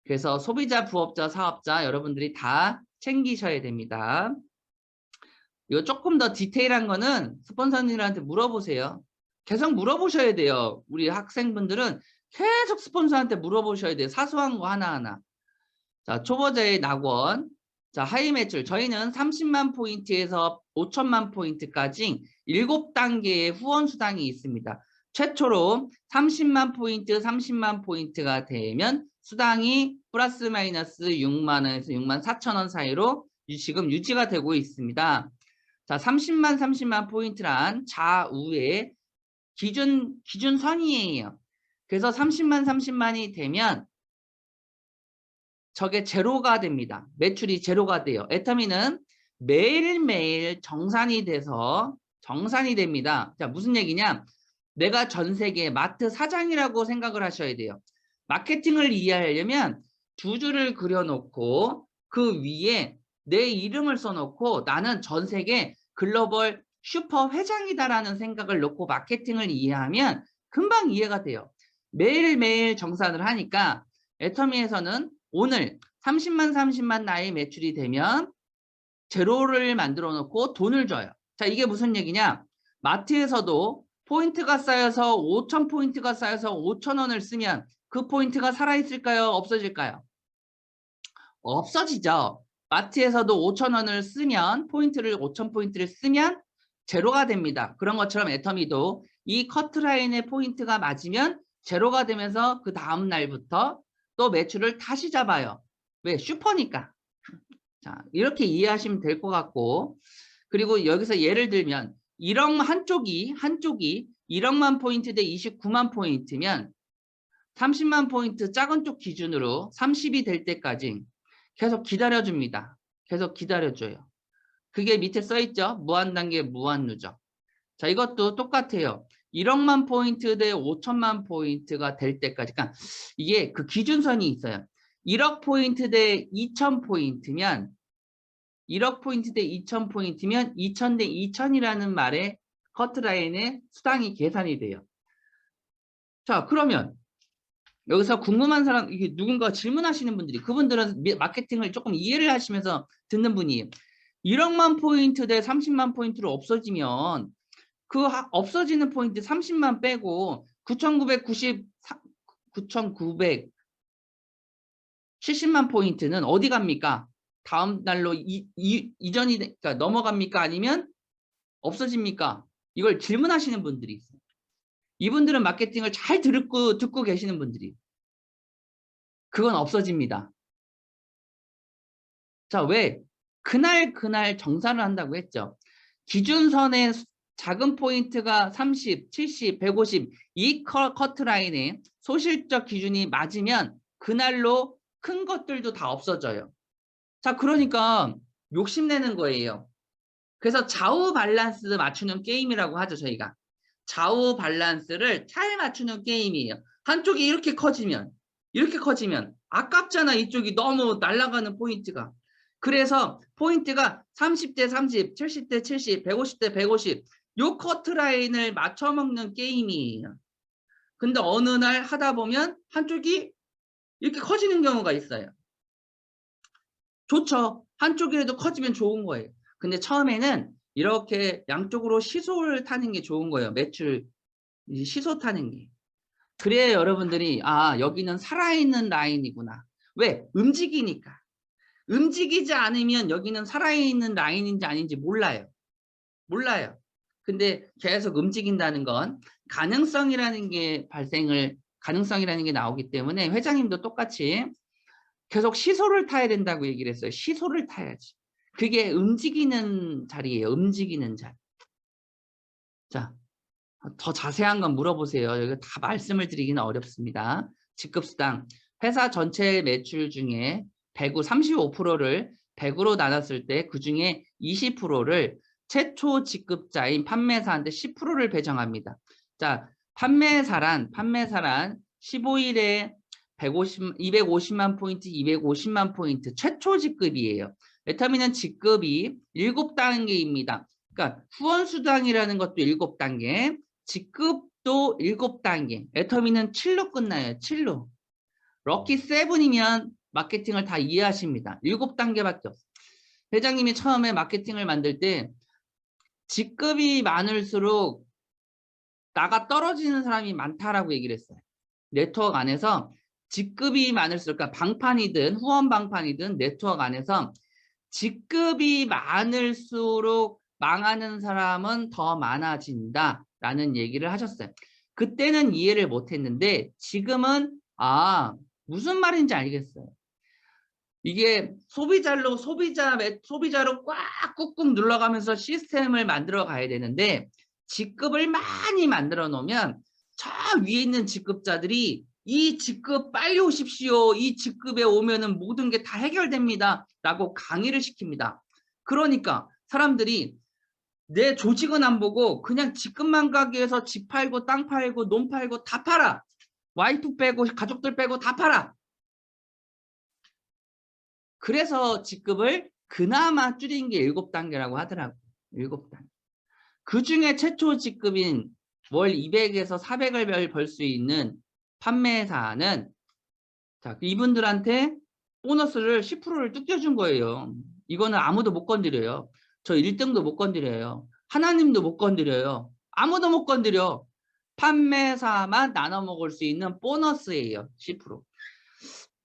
그래서 소비자, 부업자, 사업자 여러분들이 다 챙기셔야 됩니다. 이거 조금 더 디테일한 거는 스폰서님들한테 물어보세요. 계속 물어보셔야 돼요. 우리 학생분들은 계속 스폰서한테 물어보셔야 돼요. 사소한 거 하나하나. 자, 초보자의 낙원. 자, 하이 매출. 저희는 30만 포인트에서 5천만 포인트까지 7단계의 후원 수당이 있습니다. 최초로 30만 포인트, 30만 포인트가 되면 수당이 플러스 마이너스 6만 원에서 6만 4천 원 사이로 지금 유지가 되고 있습니다. 자, 30만 포인트란 좌우에 기준선이에요. 그래서 30만이 되면 저게 제로가 됩니다. 매출이 제로가 돼요. 애터미는 매일매일 정산이 돼서 정산이 됩니다. 자, 무슨 얘기냐? 내가 전 세계 마트 사장이라고 생각을 하셔야 돼요. 마케팅을 이해하려면 두 줄을 그려놓고 그 위에 내 이름을 써놓고 나는 전 세계 글로벌 슈퍼 회장이다라는 생각을 놓고 마케팅을 이해하면 금방 이해가 돼요. 매일매일 정산을 하니까 애터미에서는 오늘 30만 나의 매출이 되면 제로를 만들어 놓고 돈을 줘요. 자, 이게 무슨 얘기냐? 마트에서도 포인트가 쌓여서 5,000포인트가 쌓여서 5,000원을 쓰면 그 포인트가 살아있을까요? 없어질까요? 없어지죠. 마트에서도 5,000원을 쓰면, 포인트를 5,000포인트를 쓰면 제로가 됩니다. 그런 것처럼 애터미도 이 커트라인의 포인트가 맞으면 제로가 되면서 그 다음 날부터 또 매출을 다시 잡아요. 왜? 슈퍼니까. 자, 이렇게 이해하시면 될 것 같고, 그리고 여기서 예를 들면 1억 한쪽이 1억만 포인트 대 29만 포인트면 30만 포인트 작은 쪽 기준으로 30이 될 때까지 계속 기다려줍니다. 계속 기다려줘요. 그게 밑에 써있죠? 무한단계 무한누적. 자, 이것도 똑같아요. 1억만 포인트 대 5천만 포인트가 될 때까지. 그러니까 이게 그 기준선이 있어요. 1억 포인트 대 2천 포인트면 1억 포인트 대 2천 포인트면 2천 대 2천이라는 말에 커트라인에 수당이 계산이 돼요. 자, 그러면 여기서 궁금한 사람, 이게 누군가 질문하시는 분들이, 그분들은 마케팅을 조금 이해를 하시면서 듣는 분이 1억만 포인트 대 30만 포인트로 없어지면 그 없어지는 포인트 30만 빼고 9,970만 포인트는 어디 갑니까? 다음 날로 이전이 그러니까 넘어갑니까? 아니면 없어집니까? 이걸 질문하시는 분들이 있어요. 이분들은 마케팅을 잘 듣고 계시는 분들이. 그건 없어집니다. 자, 왜? 그날 정산을 한다고 했죠. 기준선의 작은 포인트가 30, 70, 150 이 커트라인에 소실적 기준이 맞으면 그날로 큰 것들도 다 없어져요. 자, 그러니까 욕심내는 거예요. 그래서 좌우 밸런스 맞추는 게임이라고 하죠, 저희가. 좌우 밸런스를 잘 맞추는 게임이에요. 한쪽이 이렇게 커지면 아깝잖아. 이쪽이 너무 날아가는 포인트가. 그래서 포인트가 30대 30, 70대 70, 150대 150 요 커트라인을 맞춰먹는 게임이에요. 근데 어느 날 하다 보면 한쪽이 이렇게 커지는 경우가 있어요. 좋죠. 한쪽이라도 커지면 좋은 거예요. 근데 처음에는 이렇게 양쪽으로 시소를 타는 게 좋은 거예요. 매출 시소 타는 게. 그래야 여러분들이 여기는 살아있는 라인이구나. 왜? 움직이니까. 움직이지 않으면 여기는 살아있는 라인인지 아닌지 몰라요. 근데 계속 움직인다는 건 가능성이라는 게 나오기 때문에 회장님도 똑같이 계속 시소를 타야 된다고 얘기를 했어요. 시소를 타야지. 그게 움직이는 자리예요. 움직이는 자리. 자, 더 자세한 건 물어보세요. 여기 다 말씀을 드리기는 어렵습니다. 직급수당. 회사 전체 매출 중에 35%를 100으로 나눴을 때 그중에 20%를 최초 직급자인 판매사한테 10%를 배정합니다. 자, 판매사란 15일에 250만 포인트, 250만 포인트 최초 직급이에요. 애터미는 직급이 7단계입니다. 그러니까 후원수당이라는 것도 7단계, 직급도 7단계. 애터미는 7로 끝나요. 7로. 럭키 7이면 마케팅을 다 이해하십니다. 7단계밖에 없어요. 회장님이 처음에 마케팅을 만들 때 직급이 많을수록 나가 떨어지는 사람이 많다라고 얘기를 했어요. 네트워크 안에서 직급이 많을수록, 그러니까 방판이든 후원 방판이든 네트워크 안에서 직급이 많을수록 망하는 사람은 더 많아진다라는 얘기를 하셨어요. 그때는 이해를 못했는데 지금은 무슨 말인지 알겠어요. 이게 소비자로 꽉 꾹꾹 눌러가면서 시스템을 만들어 가야 되는데 직급을 많이 만들어 놓으면 저 위에 있는 직급자들이 이 직급 빨리 오십시오. 이 직급에 오면은 모든 게 다 해결됩니다. 라고 강의를 시킵니다. 그러니까 사람들이 내 조직은 안 보고 그냥 직급만 가기 위해서 집 팔고 땅 팔고 논 팔고 다 팔아. 와이프 빼고 가족들 빼고 다 팔아. 그래서 직급을 그나마 줄인 게 7단계라고 하더라고요. 7단계. 그중에 최초 직급인 월 200에서 400을 벌 수 있는 판매사는 이분들한테 보너스를 10%를 뜯겨준 거예요. 이거는 아무도 못 건드려요. 저 1등도 못 건드려요. 하나님도 못 건드려요. 아무도 못 건드려. 판매사만 나눠 먹을 수 있는 보너스예요. 10%.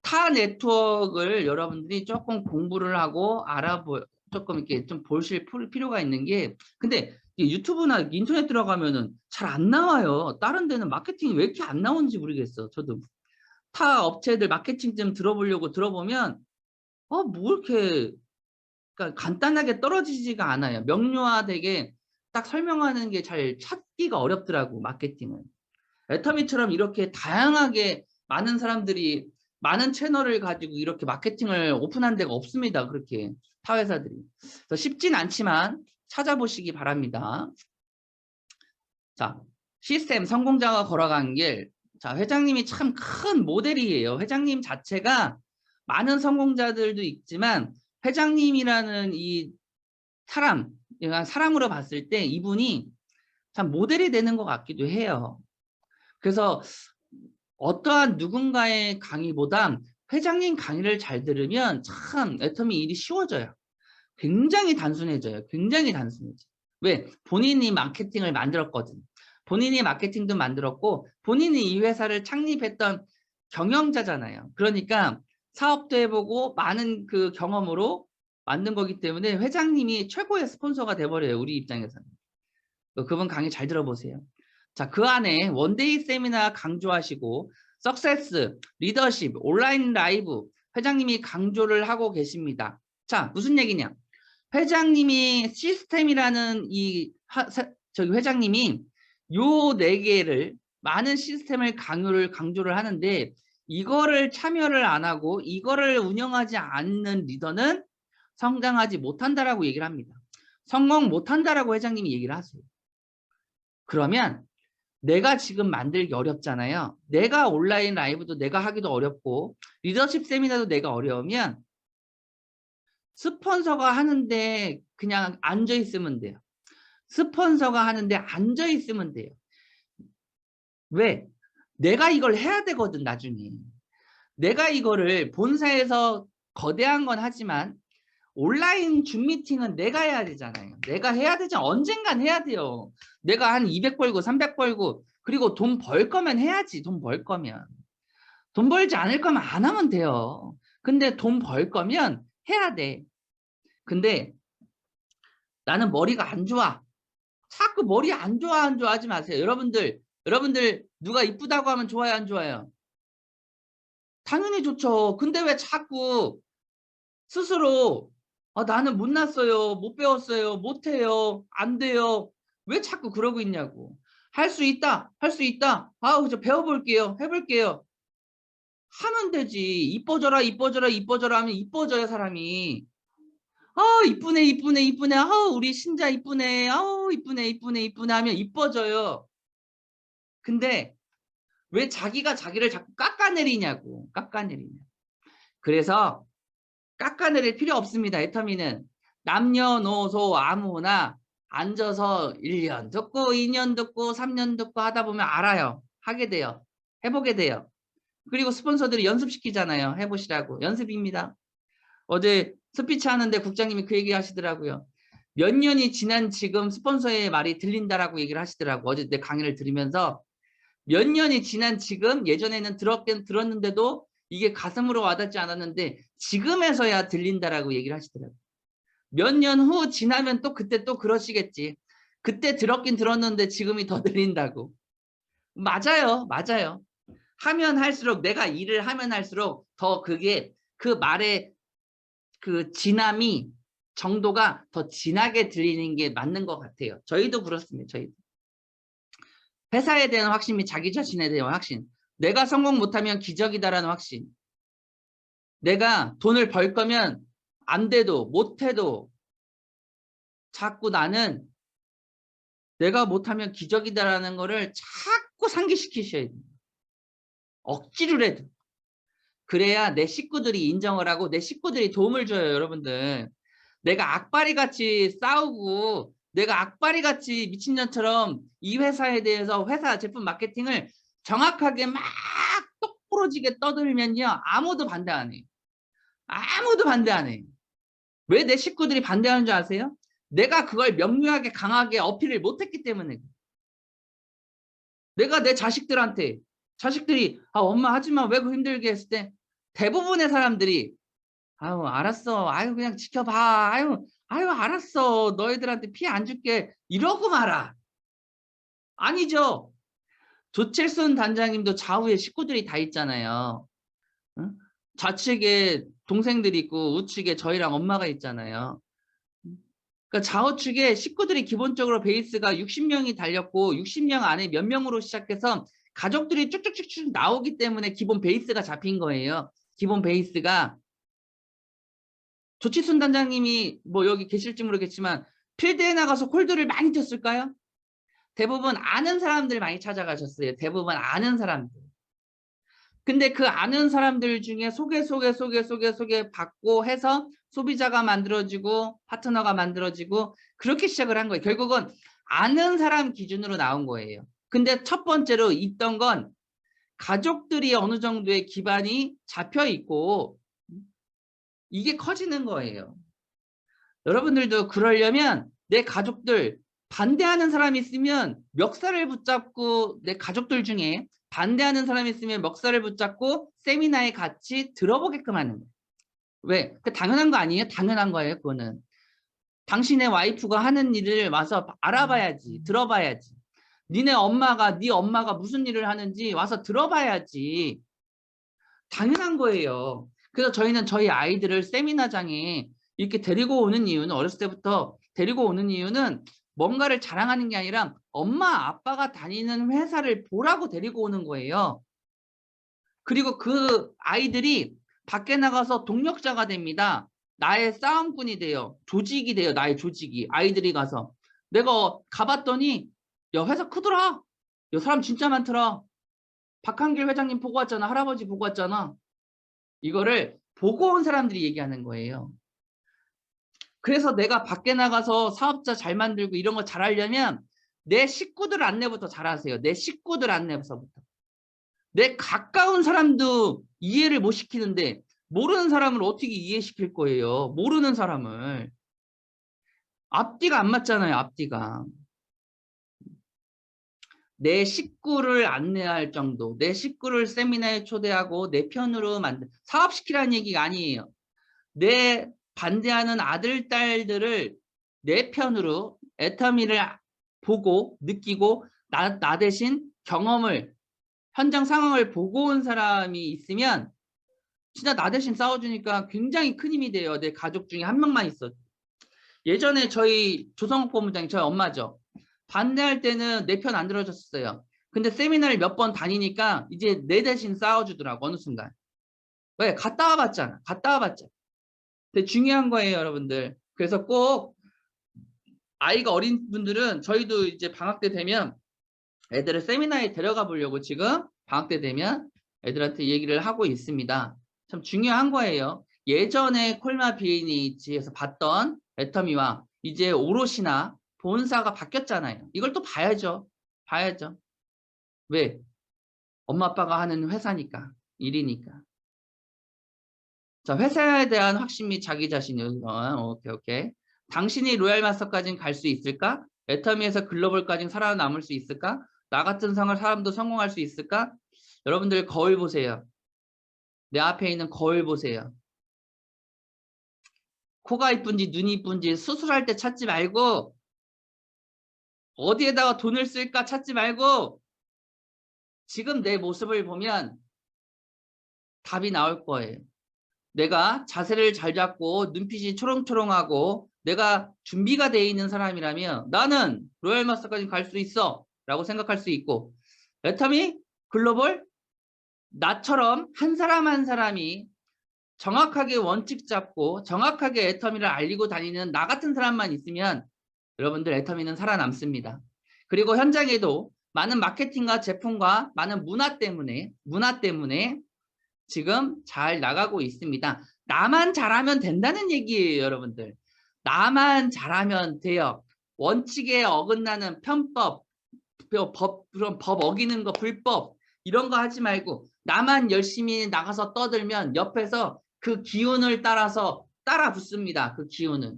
타 네트워크를 여러분들이 조금 공부를 하고 조금 이렇게 좀 보실 필요가 있는 게, 근데 유튜브나 인터넷 들어가면은 잘 안 나와요. 다른 데는 마케팅이 왜 이렇게 안 나오는지 모르겠어. 저도 타 업체들 마케팅 좀 들어보면 뭐 이렇게 그러니까 간단하게 떨어지지가 않아요. 명료화되게 딱 설명하는 게 잘 찾기가 어렵더라고, 마케팅은. 애터미처럼 이렇게 다양하게 많은 사람들이 많은 채널을 가지고 이렇게 마케팅을 오픈한 데가 없습니다. 그렇게 타 회사들이. 그래서 쉽진 않지만 찾아보시기 바랍니다. 자, 시스템 성공자가 걸어간 길. 자, 회장님이 참 큰 모델이에요. 회장님 자체가 많은 성공자들도 있지만 회장님이라는 이 사람으로 봤을 때 이분이 참 모델이 되는 것 같기도 해요. 그래서 어떠한 누군가의 강의보다 회장님 강의를 잘 들으면 참 애터미 일이 쉬워져요. 굉장히 단순해져요. 굉장히 단순해져요. 왜? 본인이 마케팅을 만들었거든. 본인이 마케팅도 만들었고 본인이 이 회사를 창립했던 경영자잖아요. 그러니까 사업도 해보고 많은 그 경험으로 만든 거기 때문에 회장님이 최고의 스폰서가 돼버려요. 우리 입장에서는. 그분 강의 잘 들어보세요. 자, 그 안에 원데이 세미나 강조하시고 석세스, 리더십, 온라인 라이브 회장님이 강조를 하고 계십니다. 자, 무슨 얘기냐? 회장님이 시스템이라는 저기 회장님이 요 네 개를 많은 시스템을 강조를 하는데 이거를 참여를 안 하고 이거를 운영하지 않는 리더는 성장하지 못한다라고 얘기를 합니다. 성공 못한다라고 회장님이 얘기를 하세요. 그러면 내가 지금 만들기 어렵잖아요. 내가 온라인 라이브도 내가 하기도 어렵고 리더십 세미나도 내가 어려우면 스폰서가 하는데 그냥 앉아 있으면 돼요. 스폰서가 하는데 앉아 있으면 돼요. 왜? 내가 이걸 해야 되거든, 나중에. 내가 이거를 본사에서 거대한 건 하지만 온라인 줌 미팅은 내가 해야 되잖아요. 내가 해야 되잖아. 언젠간 해야 돼요. 내가 한 200 벌고 300 벌고 그리고 돈 벌 거면 해야지. 돈 벌 거면. 돈 벌지 않을 거면 안 하면 돼요. 근데 돈 벌 거면 해야 돼. 근데 나는 머리가 안 좋아. 자꾸 머리 안 좋아 하지 마세요. 여러분들 누가 이쁘다고 하면 좋아요 안 좋아요? 당연히 좋죠. 근데 왜 자꾸 스스로 나는 못났어요. 못 배웠어요. 못해요. 안 돼요. 왜 자꾸 그러고 있냐고. 할 수 있다. 할 수 있다. 아우 저 배워볼게요. 해볼게요. 하면 되지. 이뻐져라 이뻐져라 이뻐져라 하면 이뻐져요 사람이. 이쁘네 이쁘네 이쁘네. 우리 신자 이쁘네. 이쁘네 이쁘네 이쁘네 하면 이뻐져요. 근데 왜 자기가 자기를 자꾸 깎아내리냐고. 깎아내리냐. 그래서 깎아내릴 필요 없습니다. 애터미는 남녀노소 아무나 앉아서 1년 듣고 2년 듣고 3년 듣고 하다 보면 알아요. 하게 돼요. 해보게 돼요. 그리고 스폰서들이 연습시키잖아요. 해보시라고. 연습입니다. 어제 스피치 하는데 국장님이 그 얘기 하시더라고요. 몇 년이 지난 지금 스폰서의 말이 들린다라고 얘기를 하시더라고. 어제 내 강의를 들으면서 몇 년이 지난 지금 예전에는 들었는데도 이게 가슴으로 와닿지 않았는데 지금에서야 들린다라고 얘기를 하시더라고요. 몇 년 후 지나면 또 그때 또 그러시겠지. 그때 들었긴 들었는데 지금이 더 들린다고. 맞아요. 맞아요. 하면 할수록 내가 일을 하면 할수록 더 그게 그 말의 그 진함이 정도가 더 진하게 들리는 게 맞는 것 같아요. 저희도 그렇습니다. 저희도. 회사에 대한 확신 및 자기 자신에 대한 확신. 내가 성공 못하면 기적이다라는 확신. 내가 돈을 벌 거면 안 돼도 못해도 자꾸 나는 내가 못하면 기적이다라는 거를 자꾸 상기시키셔야 돼요. 억지로 해도. 그래야 내 식구들이 인정을 하고 내 식구들이 도움을 줘요. 여러분들. 내가 악바리 같이 싸우고 내가 악바리 같이 미친년처럼 이 회사에 대해서 회사 제품 마케팅을 정확하게 막 똑부러지게 떠들면요. 아무도 반대 안 해요. 아무도 반대 안 해요. 왜 내 식구들이 반대하는 줄 아세요? 내가 그걸 명료하게 강하게 어필을 못했기 때문에. 내가 내 자식들한테 자식들이 엄마 하지마 왜 그 힘들게 했을 때 대부분의 사람들이 아유 알았어 아유 그냥 지켜봐 아유 알았어 너희들한테 피해 안 줄게 이러고 말아. 아니죠. 조칠순 단장님도 좌우에 식구들이 다 있잖아요. 응? 좌측에 동생들이 있고 우측에 저희랑 엄마가 있잖아요. 그러니까 좌우측에 식구들이 기본적으로 베이스가 60명이 달렸고 60명 안에 몇 명으로 시작해서 가족들이 쭉쭉쭉쭉 나오기 때문에 기본 베이스가 잡힌 거예요. 기본 베이스가. 조치순 단장님이 뭐 여기 계실지 모르겠지만 필드에 나가서 콜드를 많이 쳤을까요? 대부분 아는 사람들 많이 찾아가셨어요. 대부분 아는 사람들. 근데 그 아는 사람들 중에 소개 받고 해서 소비자가 만들어지고 파트너가 만들어지고 그렇게 시작을 한 거예요. 결국은 아는 사람 기준으로 나온 거예요. 근데 첫 번째로 있던 건 가족들이 어느 정도의 기반이 잡혀 있고 이게 커지는 거예요. 여러분들도 그러려면 내 가족들 반대하는 사람이 있으면 멱살을 붙잡고 내 가족들 중에 반대하는 사람이 있으면 멱살을 붙잡고 세미나에 같이 들어보게끔 하는 거예요. 왜? 그 당연한 거 아니에요? 당연한 거예요. 그거는. 당신의 와이프가 하는 일을 와서 알아봐야지. 들어봐야지. 네 엄마가 무슨 일을 하는지 와서 들어봐야지. 당연한 거예요. 그래서 저희는 저희 아이들을 세미나장에 이렇게 데리고 오는 이유는, 어렸을 때부터 데리고 오는 이유는 뭔가를 자랑하는 게 아니라 엄마 아빠가 다니는 회사를 보라고 데리고 오는 거예요. 그리고 그 아이들이 밖에 나가서 동력자가 됩니다. 나의 싸움꾼이 돼요. 조직이 돼요. 나의 조직이. 아이들이 가서. 내가 가봤더니 야, 회사 크더라. 야, 사람 진짜 많더라. 박한길 회장님 보고 왔잖아. 할아버지 보고 왔잖아. 이거를 보고 온 사람들이 얘기하는 거예요. 그래서 내가 밖에 나가서 사업자 잘 만들고 이런 거 잘하려면 내 식구들 안내부터 잘하세요. 내 식구들 안내부터. 내 가까운 사람도 이해를 못 시키는데 모르는 사람을 어떻게 이해시킬 거예요? 모르는 사람을. 앞뒤가 안 맞잖아요. 앞뒤가. 내 식구를 안내할 정도, 내 식구를 세미나에 초대하고 내 편으로 사업시키라는 얘기가 아니에요. 내 반대하는 아들, 딸들을 내 편으로 애터미를 보고 느끼고 나 대신 경험을, 현장 상황을 보고 온 사람이 있으면 진짜 나 대신 싸워주니까 굉장히 큰 힘이 돼요. 내 가족 중에 한 명만 있어. 예전에 저희 조성욱 본부장이 저희 엄마죠. 반대할 때는 내 편 안 들어줬어요. 근데 세미나를 몇 번 다니니까 이제 내 대신 싸워주더라고. 어느 순간. 왜? 갔다 와봤잖아. 갔다 와봤잖아. 근데 중요한 거예요, 여러분들. 그래서 꼭 아이가 어린 분들은, 저희도 이제 방학 때 되면 애들을 세미나에 데려가 보려고 지금 방학 때 되면 애들한테 얘기를 하고 있습니다. 참 중요한 거예요. 예전에 콜마 비에니치에서 봤던 애터미와 이제 오롯이나 본사가 바뀌었잖아요. 이걸 또 봐야죠. 봐야죠. 왜? 엄마 아빠가 하는 회사니까, 일이니까. 자, 회사에 대한 확신 및 자기 자신을, 오케이. 당신이 로얄 마스터까지는 갈 수 있을까? 애터미에서 글로벌까지는 살아남을 수 있을까? 나 같은 사람도 성공할 수 있을까? 여러분들 거울 보세요. 내 앞에 있는 거울 보세요. 코가 이쁜지 눈이 이쁜지 수술할 때 찾지 말고, 어디에다가 돈을 쓸까 찾지 말고, 지금 내 모습을 보면 답이 나올 거예요. 내가 자세를 잘 잡고 눈빛이 초롱초롱하고 내가 준비가 되어 있는 사람이라면 나는 로얄 마스터까지 갈 수 있어 라고 생각할 수 있고, 애터미 글로벌, 나처럼 한 사람 한 사람이 정확하게 원칙 잡고 정확하게 애터미를 알리고 다니는 나 같은 사람만 있으면 여러분들 애터미는 살아남습니다. 그리고 현장에도 많은 마케팅과 제품과 많은 문화 때문에 지금 잘 나가고 있습니다. 나만 잘하면 된다는 얘기예요, 여러분들. 나만 잘하면 돼요. 원칙에 어긋나는 편법, 법 어기는 거, 불법 이런 거 하지 말고 나만 열심히 나가서 떠들면 옆에서 그 기운을 따라서 따라 붙습니다. 그 기운은.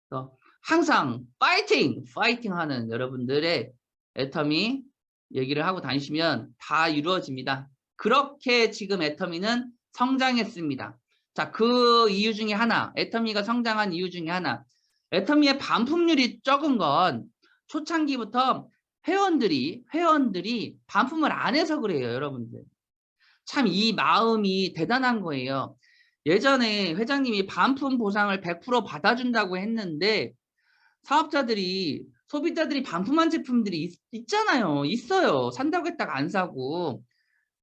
그래서 항상 파이팅 하는 여러분들의 애터미 얘기를 하고 다니시면 다 이루어집니다. 그렇게 지금 애터미는 성장했습니다. 자, 그 이유 중에 하나, 애터미가 성장한 이유 중에 하나, 애터미의 반품률이 적은 건 초창기부터 회원들이 반품을 안 해서 그래요, 여러분들. 참 이 마음이 대단한 거예요. 예전에 회장님이 반품 보상을 100% 받아준다고 했는데 사업자들이, 소비자들이 반품한 제품들이 있잖아요. 있어요. 산다고 했다가 안 사고.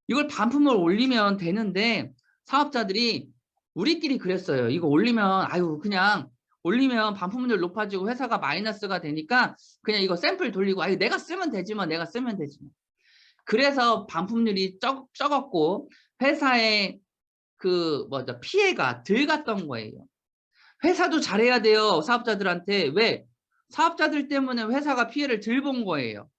이걸 반품을 올리면 되는데 사업자들이 우리끼리 그랬어요. 이거 올리면 그냥 올리면 반품률 높아지고 회사가 마이너스가 되니까 그냥 이거 샘플 돌리고 내가 쓰면 되지 뭐. 내가 쓰면 되지 뭐. 그래서 반품률이 적었고 회사의 피해가 덜 갔던 거예요. 회사도 잘해야 돼요. 사업자들한테. 왜? 사업자들 때문에 회사가 피해를 덜 본 거예요.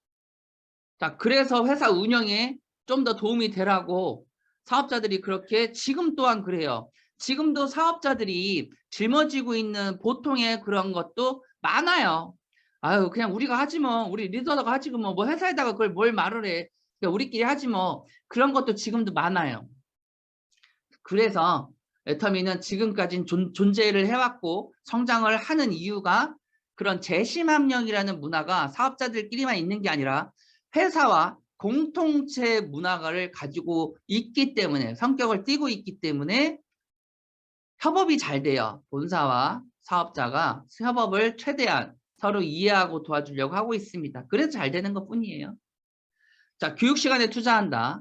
자, 그래서 회사 운영에 좀 더 도움이 되라고 사업자들이 그렇게, 지금 또한 그래요. 지금도 사업자들이 짊어지고 있는 보통의 그런 것도 많아요. 그냥 우리가 하지 뭐. 우리 리더가 하지 뭐 회사에다가 그걸 뭘 말을 해. 그러니까 우리끼리 하지 뭐. 그런 것도 지금도 많아요. 그래서 애터미는 지금까지 존재를 해왔고 성장을 하는 이유가 그런 재심합력이라는 문화가 사업자들끼리만 있는 게 아니라 회사와 공통체 문화를 가지고 있기 때문에, 성격을 띠고 있기 때문에 협업이 잘 돼요. 본사와 사업자가 협업을 최대한 서로 이해하고 도와주려고 하고 있습니다. 그래서 잘 되는 것뿐이에요. 자, 교육 시간에 투자한다.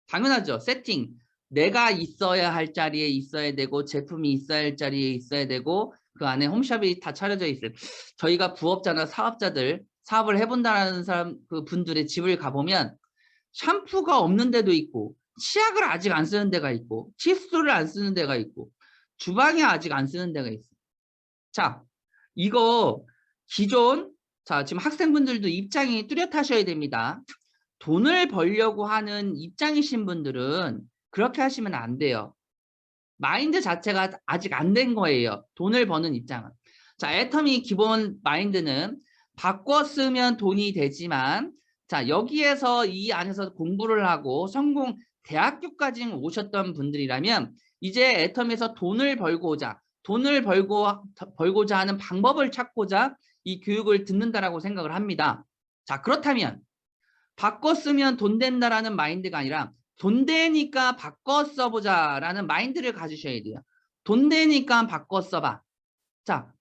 당연하죠. 세팅. 내가 있어야 할 자리에 있어야 되고 제품이 있어야 할 자리에 있어야 되고 그 안에 홈샵이 다 차려져 있어요. 저희가 부업자나 사업자들 사업을 해본다는 사람 그 분들의 집을 가보면 샴푸가 없는 데도 있고 치약을 아직 안 쓰는 데가 있고 칫솔을 안 쓰는 데가 있고 주방에 아직 안 쓰는 데가 있어요. 자, 이거 기존 지금 학생분들도 입장이 뚜렷하셔야 됩니다. 돈을 벌려고 하는 입장이신 분들은 그렇게 하시면 안 돼요. 마인드 자체가 아직 안 된 거예요. 돈을 버는 입장은. 자, 애터미 기본 마인드는 바꿔 쓰면 돈이 되지만 자, 여기에서 이 안에서 공부를 하고 성공 대학교까지 오셨던 분들이라면 이제 애터미에서 돈을 벌고자 하는 방법을 찾고자 이 교육을 듣는다라고 생각을 합니다. 자, 그렇다면 바꿔 쓰면 돈 된다라는 마인드가 아니라 돈 되니까 바꿔 써보자라는 마인드를 가지셔야 돼요. 돈 되니까 바꿔 써봐. 자,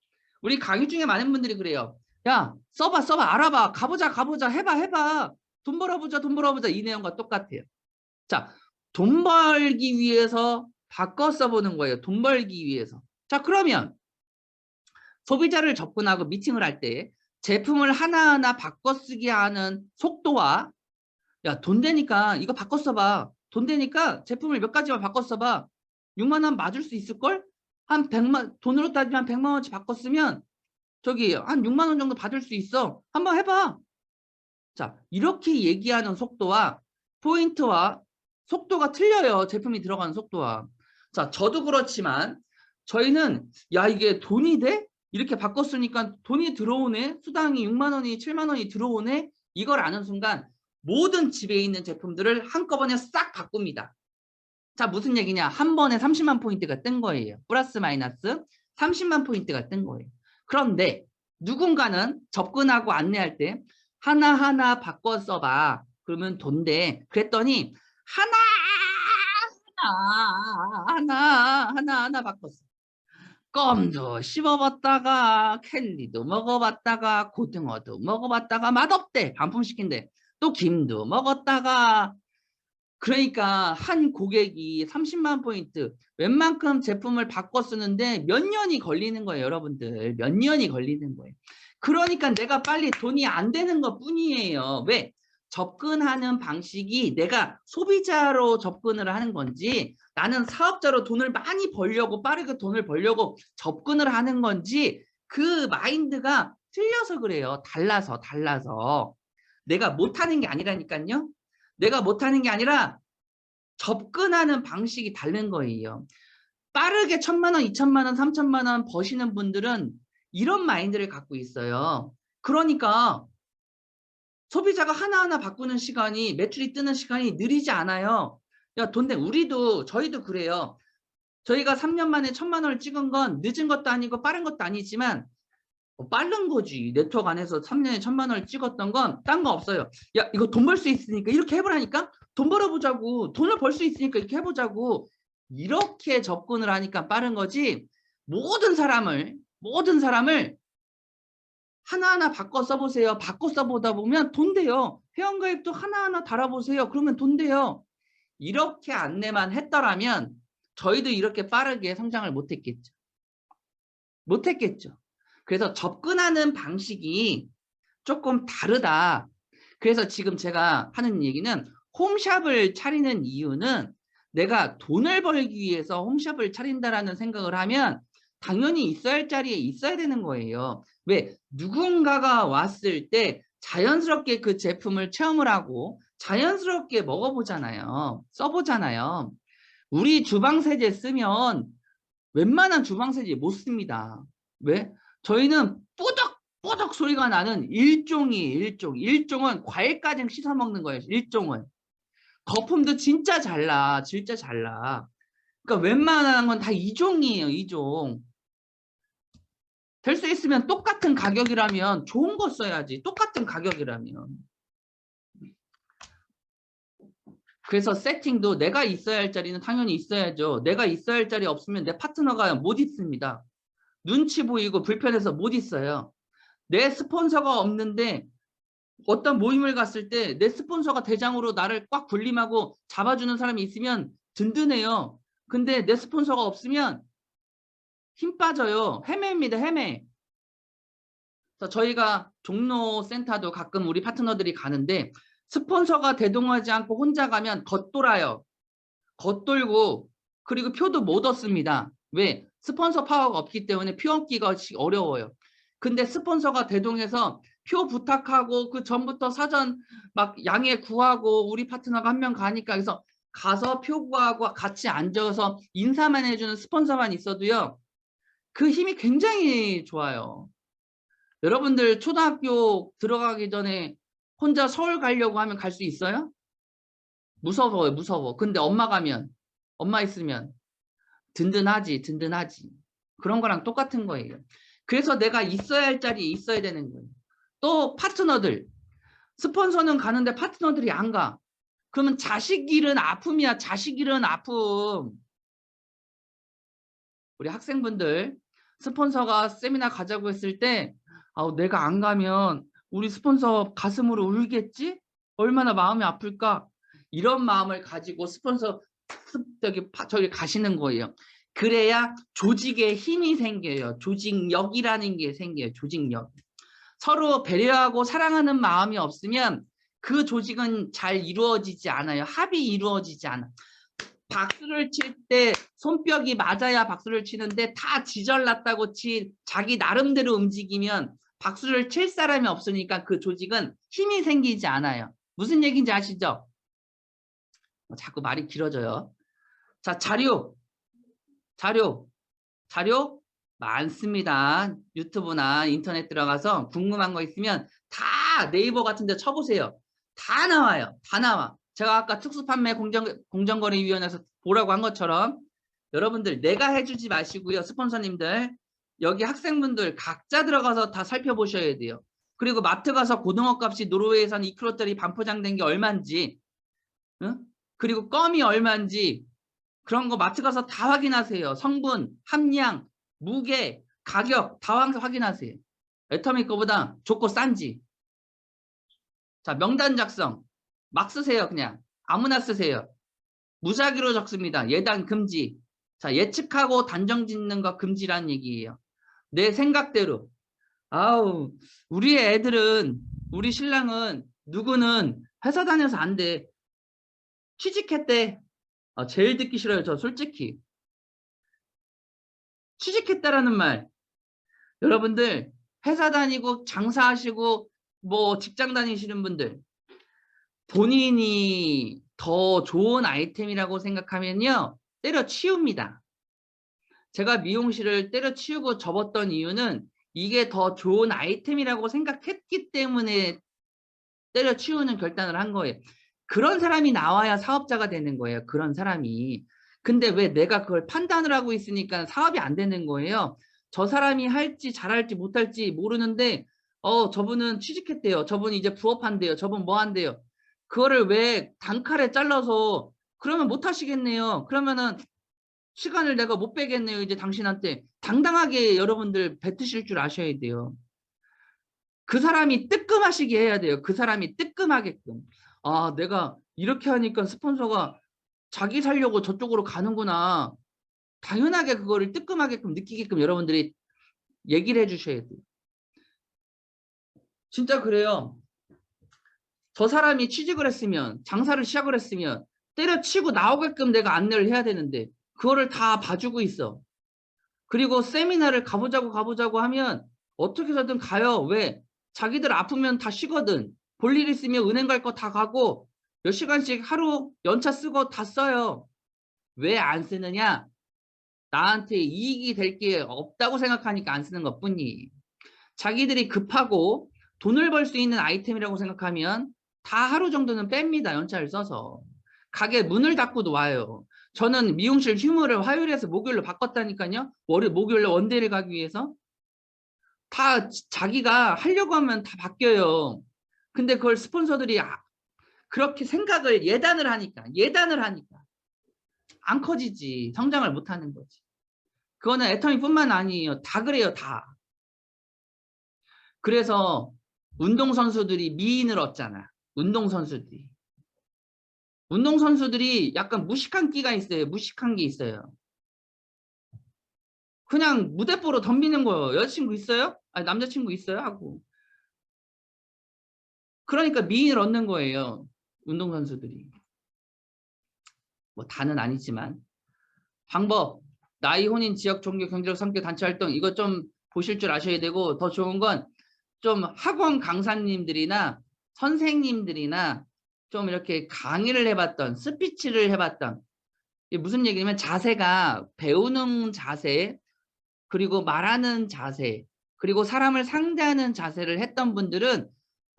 우리 강의 중에 많은 분들이 그래요. 야, 써봐, 알아봐, 가보자, 해봐. 돈 벌어보자. 이 내용과 똑같아요. 자, 돈 벌기 위해서 바꿔 써보는 거예요. 돈 벌기 위해서. 자, 그러면 소비자를 접근하고 미팅을 할 때 제품을 하나하나 바꿔 쓰게 하는 속도와 야, 돈 되니까 이거 바꿔 써봐. 돈 되니까 제품을 몇 가지만 바꿔 써봐. 6만 원 맞을 수 있을걸? 한 100만, 돈으로 따지면 100만 원치 바꿔 쓰면 저기 한 6만 원 정도 받을 수 있어. 한번 해봐. 자, 이렇게 얘기하는 속도와 포인트와 속도가 틀려요. 제품이 들어가는 속도와. 자, 저도 그렇지만 저희는 야, 이게 돈이 돼? 이렇게 바꿨으니까 돈이 들어오네. 수당이 6만 원이 7만 원이 들어오네. 이걸 아는 순간 모든 집에 있는 제품들을 한꺼번에 싹 바꿉니다. 자, 무슨 얘기냐? 한 번에 30만 포인트가 뜬 거예요. 플러스 마이너스 30만 포인트가 뜬 거예요. 그런데 누군가는 접근하고 안내할 때 하나하나 바꿔 써봐. 그러면 돈대. 그랬더니 하나하나 바꿨어. 껌도 씹어봤다가 캔디도 먹어봤다가 고등어도 먹어봤다가 맛없대. 반품시킨대. 또 김도 먹었다가 그러니까 한 고객이 30만 포인트 웬만큼 제품을 바꿔 쓰는데 몇 년이 걸리는 거예요. 여러분들 몇 년이 걸리는 거예요. 그러니까 내가 빨리 돈이 안 되는 것 뿐이에요. 왜? 접근하는 방식이 내가 소비자로 접근을 하는 건지 나는 사업자로 돈을 많이 벌려고 빠르게 돈을 벌려고 접근을 하는 건지 그 마인드가 틀려서 그래요. 달라서 내가 못하는 게 아니라니까요. 내가 못하는 게 아니라 접근하는 방식이 다른 거예요. 빠르게 1,000만 원, 2,000만 원, 3,000만 원 버시는 분들은 이런 마인드를 갖고 있어요. 그러니까 소비자가 하나하나 바꾸는 시간이 매출이 뜨는 시간이 느리지 않아요. 야, 저희도 그래요. 저희가 3년 만에 1,000만 원을 찍은 건 늦은 것도 아니고 빠른 것도 아니지만 빠른 거지. 네트워크 안에서 3년에 1,000만 원을 찍었던 건 딴 거 없어요. 야, 이거 돈 벌 수 있으니까 이렇게 해보라니까? 돈 벌어보자고. 돈을 벌 수 있으니까 이렇게 해보자고. 이렇게 접근을 하니까 빠른 거지. 모든 사람을 하나하나 바꿔 써보세요. 바꿔 써보다 보면 돈 돼요. 회원가입도 하나하나 달아보세요. 그러면 돈 돼요. 이렇게 안내만 했더라면 저희도 이렇게 빠르게 성장을 못했겠죠. 그래서 접근하는 방식이 조금 다르다. 그래서 지금 제가 하는 얘기는 홈샵을 차리는 이유는 내가 돈을 벌기 위해서 홈샵을 차린다라는 생각을 하면 당연히 있어야 할 자리에 있어야 되는 거예요. 왜? 누군가가 왔을 때 자연스럽게 그 제품을 체험을 하고 자연스럽게 먹어보잖아요. 써보잖아요. 우리 주방세제 쓰면 웬만한 주방세제 못 씁니다. 왜? 저희는 뽀덕 소리가 나는 일종이에요. 일종은 과일까지 씻어 먹는 거예요. 일종은. 거품도 진짜 잘 나. 진짜 잘 나. 그러니까 웬만한 건 다 이종이에요. 이종. 될 수 있으면 똑같은 가격이라면 좋은 거 써야지. 똑같은 가격이라면. 그래서 세팅도 내가 있어야 할 자리는 당연히 있어야죠. 내가 있어야 할 자리 없으면 내 파트너가 못 있습니다. 눈치 보이고 불편해서 못 있어요. 내 스폰서가 없는데 어떤 모임을 갔을 때 내 스폰서가 대장으로 나를 꽉 군림하고 잡아주는 사람이 있으면 든든해요. 근데 내 스폰서가 없으면 힘 빠져요. 헤매입니다. 헤매. 그래서 저희가 종로 센터도 가끔 우리 파트너들이 가는데 스폰서가 대동하지 않고 혼자 가면 겉돌아요. 겉돌고 그리고 표도 못 얻습니다. 왜? 스폰서 파워가 없기 때문에 표 얻기가 어려워요. 근데 스폰서가 대동해서 표 부탁하고 그 전부터 사전 막 양해 구하고 우리 파트너가 한 명 가니까 그래서 가서 표 구하고 같이 앉아서 인사만 해주는 스폰서만 있어도요. 그 힘이 굉장히 좋아요. 여러분들 초등학교 들어가기 전에 혼자 서울 가려고 하면 갈 수 있어요? 무서워요, 무서워. 근데 엄마 가면, 엄마 있으면 든든하지, 든든하지. 그런 거랑 똑같은 거예요. 그래서 내가 있어야 할 자리에 있어야 되는 거예요. 또 파트너들, 스폰서는 가는데 파트너들이 안 가. 그러면 자식 일은 아픔이야, 자식 일은 아픔. 우리 학생분들, 스폰서가 세미나 가자고 했을 때, 내가 안 가면 우리 스폰서 가슴으로 울겠지? 얼마나 마음이 아플까? 이런 마음을 가지고 스폰서 저기 가시는 거예요. 그래야 조직에 힘이 생겨요. 조직력이라는 게 생겨요. 조직력. 서로 배려하고 사랑하는 마음이 없으면 그 조직은 잘 이루어지지 않아요. 합이 이루어지지 않아. 박수를 칠 때 손뼉이 맞아야 박수를 치는데 다 지절났다고 자기 나름대로 움직이면 박수를 칠 사람이 없으니까 그 조직은 힘이 생기지 않아요. 무슨 얘기인지 아시죠? 자꾸 말이 길어져요. 자, 자료 많습니다. 유튜브나 인터넷 들어가서 궁금한 거 있으면 다 네이버 같은 데 쳐보세요. 다 나와요. 다 나와. 제가 아까 특수판매 공정거래위원회에서 보라고 한 것처럼 여러분들 내가 해주지 마시고요. 스폰서님들 여기 학생분들 각자 들어가서 다 살펴보셔야 돼요. 그리고 마트 가서 고등어 값이 노르웨이에서는 2kg짜리 반포장된 게 얼마인지 응? 그리고 껌이 얼마인지 그런 거 마트 가서 다 확인하세요. 성분, 함량, 무게, 가격 다 확인하세요. 애터미 거보다 좋고 싼지. 자, 명단 작성. 막 쓰세요. 그냥 아무나 쓰세요. 무작위로 적습니다. 예단 금지. 자, 예측하고 단정 짓는 거 금지라는 얘기예요. 내 생각대로. 아우, 우리 애들은 우리 신랑은 누구는 회사 다녀서 안 돼. 취직했대. 제일 듣기 싫어요. 저 솔직히. 취직했다라는 말. 여러분들 회사 다니고 장사하시고 뭐 직장 다니시는 분들 본인이 더 좋은 아이템이라고 생각하면요. 때려치웁니다. 제가 미용실을 때려치우고 접었던 이유는 이게 더 좋은 아이템이라고 생각했기 때문에 때려치우는 결단을 한 거예요. 그런 사람이 나와야 사업자가 되는 거예요. 그런 사람이. 근데 왜 내가 그걸 판단을 하고 있으니까 사업이 안 되는 거예요. 저 사람이 할지 잘할지 못할지 모르는데 저분은 취직했대요. 저분이 이제 부업한대요. 저분 뭐 한대요. 그거를 왜 단칼에 잘라서 그러면 못 하시겠네요. 그러면은 시간을 내가 못 빼겠네요. 이제 당신한테. 당당하게 여러분들 뱉으실 줄 아셔야 돼요. 그 사람이 뜨끔하시게 해야 돼요. 그 사람이 뜨끔하게끔. 내가 이렇게 하니까 스폰서가 자기 살려고 저쪽으로 가는구나. 당연하게 그거를 뜨끔하게끔 느끼게끔 여러분들이 얘기를 해주셔야 돼요. 진짜 그래요. 저 사람이 취직을 했으면 장사를 시작을 했으면 때려치고 나오게끔 내가 안내를 해야 되는데 그거를 다 봐주고 있어. 그리고 세미나를 가보자고 하면 어떻게 해서든 가요. 왜? 자기들 아프면 다 쉬거든. 볼 일 있으면 은행 갈 거 다 가고 몇 시간씩 하루 연차 쓰고 다 써요. 왜 안 쓰느냐? 나한테 이익이 될 게 없다고 생각하니까 안 쓰는 것뿐이. 자기들이 급하고 돈을 벌 수 있는 아이템이라고 생각하면 다 하루 정도는 뺍니다. 연차를 써서. 가게 문을 닫고도 와요. 저는 미용실 휴무를 화요일에서 목요일로 바꿨다니까요. 목요일에 원데이를 가기 위해서. 다 자기가 하려고 하면 다 바뀌어요. 근데 그걸 스폰서들이 그렇게 생각을 예단을 하니까 안 커지지. 성장을 못 하는 거지. 그거는 애터미뿐만 아니에요. 다 그래요. 다. 그래서 운동선수들이 미인을 얻잖아. 운동선수들이 약간 무식한 끼가 있어요. 무식한 게 있어요. 그냥 무대뽀로 덤비는 거예요. 여자친구 있어요? 아니 남자친구 있어요? 하고. 그러니까 미인을 얻는 거예요. 운동선수들이. 뭐 다는 아니지만. 방법, 나이, 혼인, 지역, 종교, 경제력, 성격, 단체 활동 이거 좀 보실 줄 아셔야 되고, 더 좋은 건 좀 학원 강사님들이나 선생님들이나 좀 이렇게 강의를 해봤던, 스피치를 해봤던, 이게 무슨 얘기냐면 자세가 배우는 자세, 그리고 말하는 자세, 그리고 사람을 상대하는 자세를 했던 분들은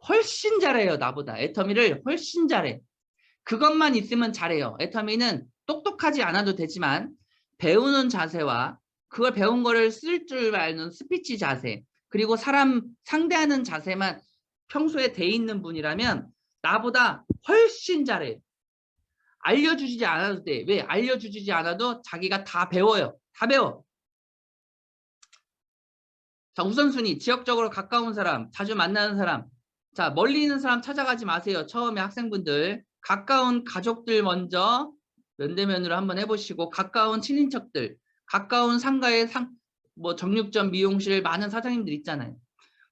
훨씬 잘해요. 나보다. 애터미를 훨씬 잘해. 그것만 있으면 잘해요. 애터미는 똑똑하지 않아도 되지만 배우는 자세와 그걸 배운 거를 쓸 줄 아는 스피치 자세, 그리고 사람 상대하는 자세만 평소에 돼 있는 분이라면 나보다 훨씬 잘해. 알려주지 않아도 돼. 왜? 알려주지 않아도 자기가 다 배워요. 다 배워. 자, 우선순위, 지역적으로 가까운 사람, 자주 만나는 사람. 자, 멀리 있는 사람 찾아가지 마세요. 처음에 학생분들. 가까운 가족들 먼저 면대면으로 한번 해보시고, 가까운 친인척들, 가까운 상가에 뭐 정육점, 미용실 많은 사장님들 있잖아요.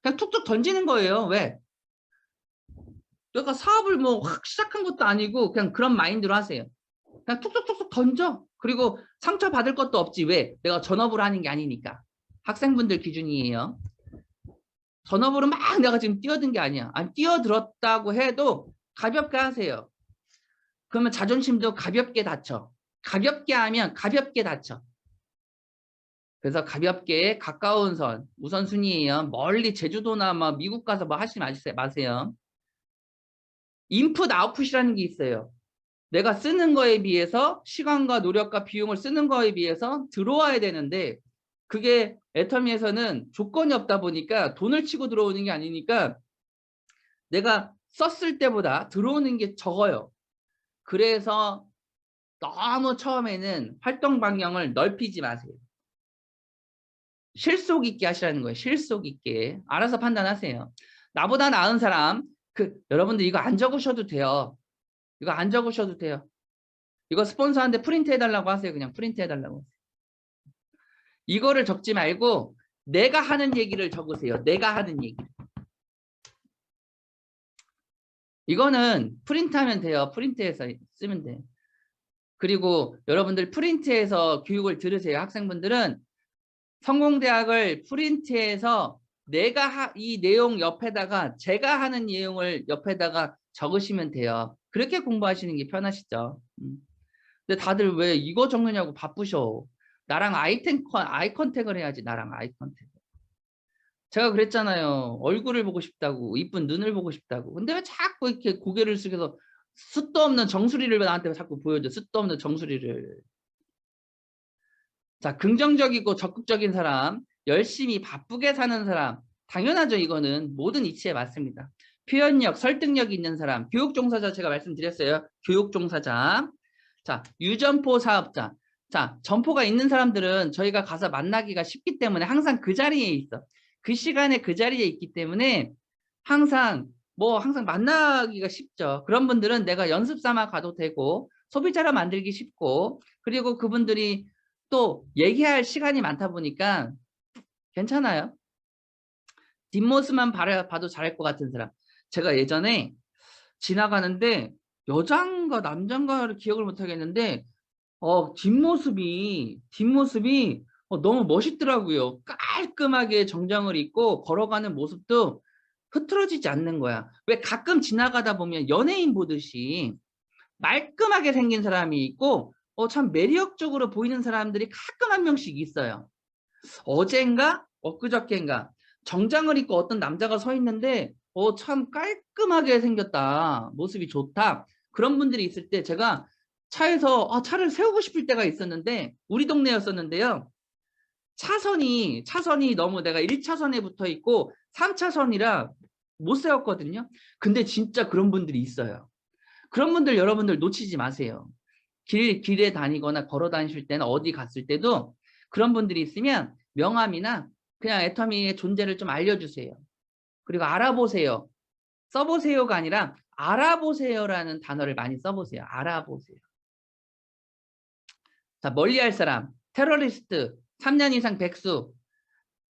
그냥 툭툭 던지는 거예요. 왜? 내가 사업을 뭐 확 시작한 것도 아니고 그냥 그런 마인드로 하세요. 그냥 툭툭툭툭 던져. 그리고 상처 받을 것도 없지. 왜? 내가 전업으로 하는 게 아니니까. 학생분들 기준이에요. 전업으로 막 내가 지금 뛰어든 게 아니야. 아니, 뛰어들었다고 해도 가볍게 하세요. 그러면 자존심도 가볍게 다쳐. 가볍게 하면 가볍게 다쳐. 그래서 가볍게 가까운 선 우선순위예요. 멀리 제주도나 막 미국 가서 뭐 하지 마세요. 인풋 아웃풋이라는 게 있어요. 내가 쓰는 거에 비해서 시간과 노력과 비용을 쓰는 거에 비해서 들어와야 되는데 그게 애터미에서는 조건이 없다 보니까 돈을 치고 들어오는 게 아니니까 내가 썼을 때보다 들어오는 게 적어요. 그래서 너무 처음에는 활동 반경을 넓히지 마세요. 실속 있게 하시라는 거예요. 실속 있게. 알아서 판단하세요. 나보다 나은 사람, 여러분들 이거 안 적으셔도 돼요. 이거 안 적으셔도 돼요. 이거 스폰서한테 프린트 해달라고 하세요. 그냥 프린트 해달라고. 이거를 적지 말고 내가 하는 얘기를 적으세요. 내가 하는 얘기. 이거는 프린트하면 돼요. 프린트해서 쓰면 돼요. 그리고 여러분들 프린트해서 교육을 들으세요. 학생분들은 성공대학을 프린트해서 내가 이 내용 옆에다가 제가 하는 내용을 옆에다가 적으시면 돼요. 그렇게 공부하시는 게 편하시죠. 근데 다들 왜 이거 적느냐고 바쁘셔. 나랑 아이 컨택을 해야지. 나랑 아이 컨택. 제가 그랬잖아요. 얼굴을 보고 싶다고, 이쁜 눈을 보고 싶다고. 근데 왜 자꾸 이렇게 고개를 숙여서 숱도 없는 정수리를 나한테 자꾸 보여줘. 숱도 없는 정수리를. 자, 긍정적이고 적극적인 사람, 열심히 바쁘게 사는 사람. 당연하죠. 이거는 모든 이치에 맞습니다. 표현력, 설득력 있는 사람, 교육 종사자 제가 말씀드렸어요. 교육 종사자. 자, 유점포 사업자. 자, 점포가 있는 사람들은 저희가 가서 만나기가 쉽기 때문에 항상 그 자리에 있어. 그 시간에 그 자리에 있기 때문에 항상 만나기가 쉽죠. 그런 분들은 내가 연습 삼아 가도 되고 소비자로 만들기 쉽고, 그리고 그분들이 또 얘기할 시간이 많다 보니까 괜찮아요. 뒷모습만 봐도 잘할 것 같은 사람. 제가 예전에 지나가는데 여잔가 남잔가를 기억을 못 하겠는데 뒷모습이 너무 멋있더라고요. 깔끔하게 정장을 입고 걸어가는 모습도 흐트러지지 않는 거야. 왜 가끔 지나가다 보면 연예인 보듯이 말끔하게 생긴 사람이 있고 참 매력적으로 보이는 사람들이 가끔 한 명씩 있어요. 어젠가 엊그저께인가 정장을 입고 어떤 남자가 서 있는데 참 깔끔하게 생겼다. 모습이 좋다. 그런 분들이 있을 때 제가 차에서 차를 세우고 싶을 때가 있었는데 우리 동네였었는데요. 차선이 너무 내가 1차선에 붙어 있고 3차선이라 못 세웠거든요. 근데 진짜 그런 분들이 있어요. 그런 분들 여러분들 놓치지 마세요. 길에 다니거나 걸어 다니실 때는 어디 갔을 때도 그런 분들이 있으면 명함이나 그냥 애터미의 존재를 좀 알려주세요. 그리고 알아보세요. 써보세요가 아니라 알아보세요라는 단어를 많이 써보세요. 알아보세요. 자, 멀리할 사람, 테러리스트, 3년 이상 백수.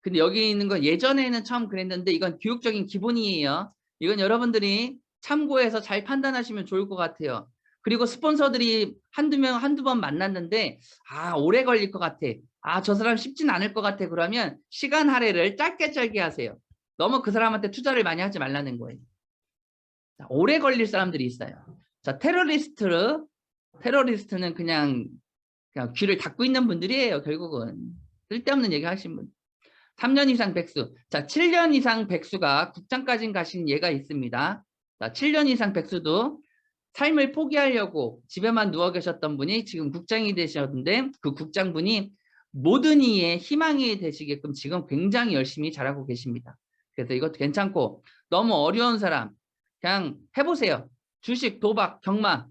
근데 여기 있는 건 예전에는 처음 그랬는데 이건 교육적인 기본이에요. 이건 여러분들이 참고해서 잘 판단하시면 좋을 것 같아요. 그리고 스폰서들이 한두 번 만났는데 오래 걸릴 것 같아. 저 사람 쉽진 않을 것 같아. 그러면 시간 할애를 짧게 하세요. 너무 그 사람한테 투자를 많이 하지 말라는 거예요. 자, 오래 걸릴 사람들이 있어요. 자, 테러리스트는 그냥 귀를 닫고 있는 분들이에요. 결국은 쓸데없는 얘기 하신 분. 3년 이상 백수. 자, 7년 이상 백수가 국장까지 가신 예가 있습니다. 자, 7년 이상 백수도 삶을 포기하려고 집에만 누워 계셨던 분이 지금 국장이 되셨는데 그 국장분이 모든 이의 희망이 되시게끔 지금 굉장히 열심히 잘하고 계십니다. 그래서 이것도 괜찮고 너무 어려운 사람 그냥 해보세요. 주식, 도박, 경마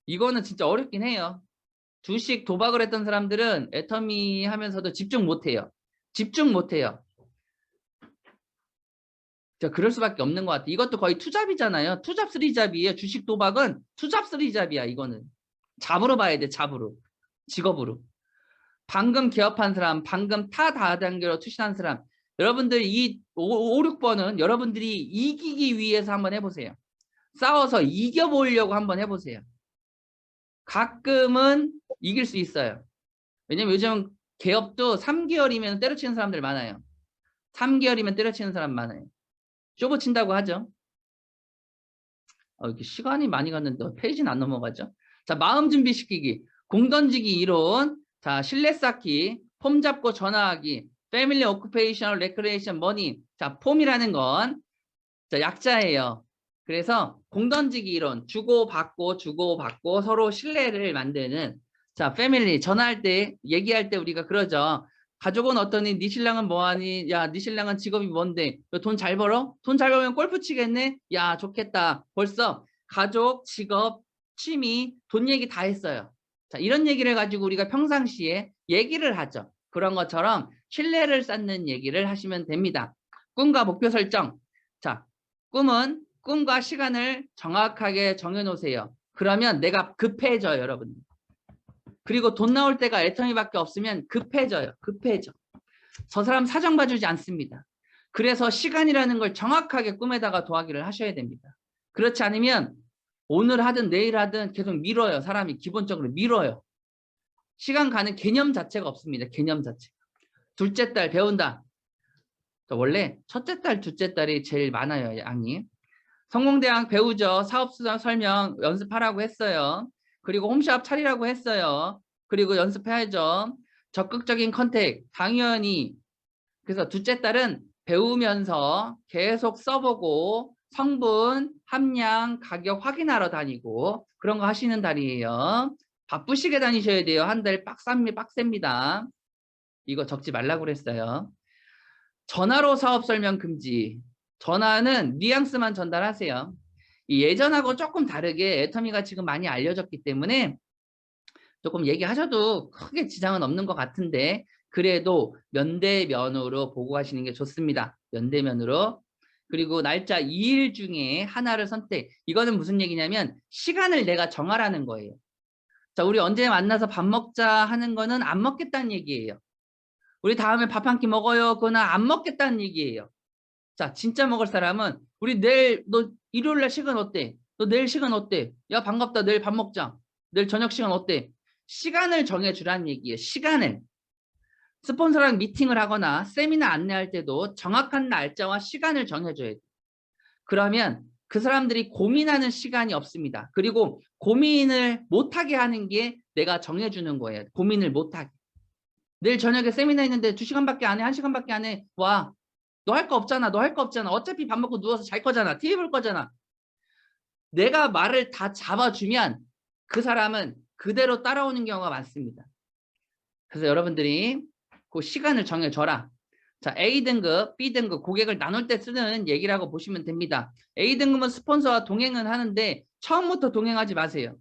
이거는 진짜 어렵긴 해요. 주식, 도박을 했던 사람들은 애터미 하면서도 집중 못해요. 집중 못해요. 자, 그럴 수밖에 없는 것 같아. 이것도 거의 투잡이잖아요. 투잡 쓰리잡이에요. 주식 도박은 투잡 쓰리잡이야. 이거는 잡으러 봐야 돼. 잡으로. 직업으로. 방금 개업한 사람, 방금 타 다단계로 투신한 사람. 여러분들 이 5, 6번은 여러분들이 이기기 위해서 한번 해보세요. 싸워서 이겨보려고 한번 해보세요. 가끔은 이길 수 있어요. 왜냐면 요즘 개업도 3개월이면 때려치는 사람들 많아요. 3개월이면 때려치는 사람 많아요. 쇼부 친다고 하죠. 이렇게 시간이 많이 갔는데 페이지는 안 넘어가죠. 자, 마음 준비시키기, 공 던지기 이론, 자, 실내 쌓기, 폼 잡고 전화하기, 패밀리 오큐페이셔널 레크레이션 머니. 자, 폼이라는 건 자, 약자예요. 그래서 공 던지기 이론, 주고받고 서로 신뢰를 만드는 자, 패밀리 전화할 때 얘기할 때 우리가 그러죠. 가족은 어떠니? 네 신랑은 뭐하니? 야, 네 신랑은 직업이 뭔데? 돈 잘 벌어? 돈 잘 벌면 골프 치겠네? 야, 좋겠다. 벌써 가족, 직업, 취미, 돈 얘기 다 했어요. 자, 이런 얘기를 가지고 우리가 평상시에 얘기를 하죠. 그런 것처럼 신뢰를 쌓는 얘기를 하시면 됩니다. 꿈과 목표 설정. 자, 꿈은 꿈과 시간을 정확하게 정해놓으세요. 그러면 내가 급해져요, 여러분. 그리고 돈 나올 때가 애터미밖에 없으면 급해져요. 급해져. 저 사람 사정 봐주지 않습니다. 그래서 시간이라는 걸 정확하게 꿈에다가 더하기를 하셔야 됩니다. 그렇지 않으면 오늘 하든 내일 하든 계속 미뤄요. 사람이 기본적으로 미뤄요. 시간 가는 개념 자체가 없습니다. 개념 자체가. 둘째 딸 배운다. 원래 첫째 딸, 둘째 딸이 제일 많아요. 양이. 성공대학 배우죠. 사업수당 설명 연습하라고 했어요. 그리고 홈샵 차리라고 했어요. 그리고 연습해야죠. 적극적인 컨택 당연히. 그래서 둘째 딸은 배우면서 계속 써보고 성분, 함량, 가격 확인하러 다니고 그런 거 하시는 달이에요. 바쁘시게 다니셔야 돼요. 한 달 빡셉니다. 이거 적지 말라고 그랬어요. 전화로 사업 설명 금지. 전화는 뉘앙스만 전달하세요. 예전하고 조금 다르게 애터미가 지금 많이 알려졌기 때문에 조금 얘기하셔도 크게 지장은 없는 것 같은데 그래도 면대면으로 보고하시는 게 좋습니다. 면대면으로. 그리고 날짜 2일 중에 하나를 선택. 이거는 무슨 얘기냐면 시간을 내가 정하라는 거예요. 자, 우리 언제 만나서 밥 먹자 하는 거는 안 먹겠다는 얘기예요. 우리 다음에 밥 한 끼 먹어요. 그거는 안 먹겠다는 얘기예요. 자, 진짜 먹을 사람은 우리 내일 너 일요일 날 시간 어때? 너 내일 시간 어때? 야, 반갑다. 내일 밥 먹자. 내일 저녁 시간 어때? 시간을 정해주라는 얘기예요. 시간을. 스폰서랑 미팅을 하거나 세미나 안내할 때도 정확한 날짜와 시간을 정해줘야 돼. 그러면 그 사람들이 고민하는 시간이 없습니다. 그리고 고민을 못하게 하는 게 내가 정해주는 거예요. 고민을 못하게. 내일 저녁에 세미나 있는데 2시간밖에 안 해, 1시간밖에 안 해. 와. 너 할 거 없잖아. 너 할 거 없잖아. 어차피 밥 먹고 누워서 잘 거잖아. TV 볼 거잖아. 내가 말을 다 잡아주면 그 사람은 그대로 따라오는 경우가 많습니다. 그래서 여러분들이 그 시간을 정해줘라. 자, A등급, B등급 고객을 나눌 때 쓰는 얘기라고 보시면 됩니다. A등급은 스폰서와 동행은 하는데 처음부터 동행하지 마세요.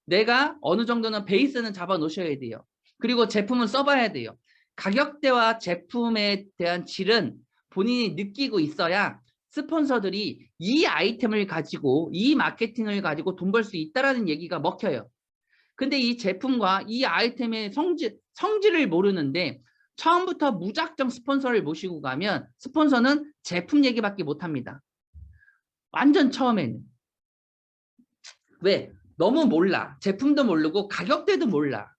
내가 어느 정도는 베이스는 잡아 놓으셔야 돼요. 그리고 제품은 써봐야 돼요. 가격대와 제품에 대한 질은 본인이 느끼고 있어야 스폰서들이 이 아이템을 가지고 이 마케팅을 가지고 돈 벌 수 있다라는 얘기가 먹혀요. 근데 이 제품과 이 아이템의 성질을 모르는데 처음부터 무작정 스폰서를 모시고 가면 스폰서는 제품 얘기밖에 못합니다. 완전 처음에는. 왜? 너무 몰라. 제품도 모르고 가격대도 몰라.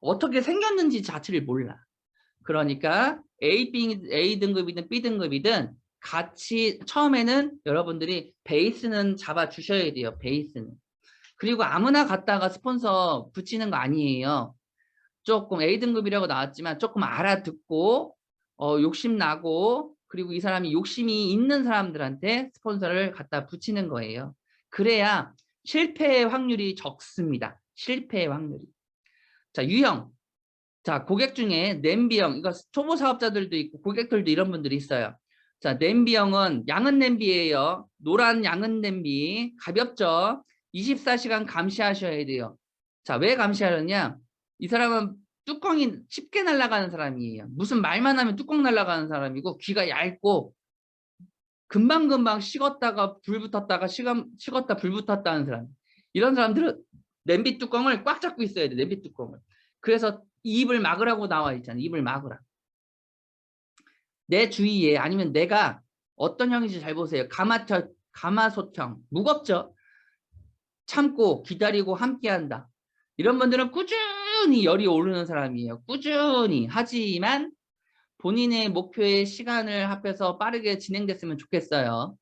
어떻게 생겼는지 자체를 몰라. 그러니까 A등급이든 B등급이든 같이 처음에는 여러분들이 베이스는 잡아주셔야 돼요. 베이스는. 그리고 아무나 갖다가 스폰서 붙이는 거 아니에요. 조금 A등급이라고 나왔지만 조금 알아듣고 욕심나고 그리고 이 사람이 욕심이 있는 사람들한테 스폰서를 갖다 붙이는 거예요. 그래야 실패의 확률이 적습니다. 실패의 확률이. 자, 유형. 자, 고객 중에 냄비형, 이거 초보 사업자들도 있고 고객들도 이런 분들이 있어요. 자, 냄비형은 양은 냄비예요. 노란 양은 냄비, 가볍죠. 24시간 감시하셔야 돼요. 자, 왜 감시하느냐? 이 사람은 뚜껑이 쉽게 날아가는 사람이에요. 무슨 말만 하면 뚜껑 날아가는 사람이고 귀가 얇고 금방금방 식었다가 불 붙었다가 식었다 불 붙었다 하는 사람. 이런 사람들은 냄비 뚜껑을 꽉 잡고 있어야 돼. 냄비 뚜껑을. 그래서 입을 막으라고 나와 있잖아. 입을 막으라. 내 주위에 아니면 내가 어떤 형인지 잘 보세요. 가마솥형. 무겁죠? 참고 기다리고 함께한다. 이런 분들은 꾸준히 열이 오르는 사람이에요. 꾸준히. 하지만 본인의 목표에 시간을 합해서 빠르게 진행됐으면 좋겠어요.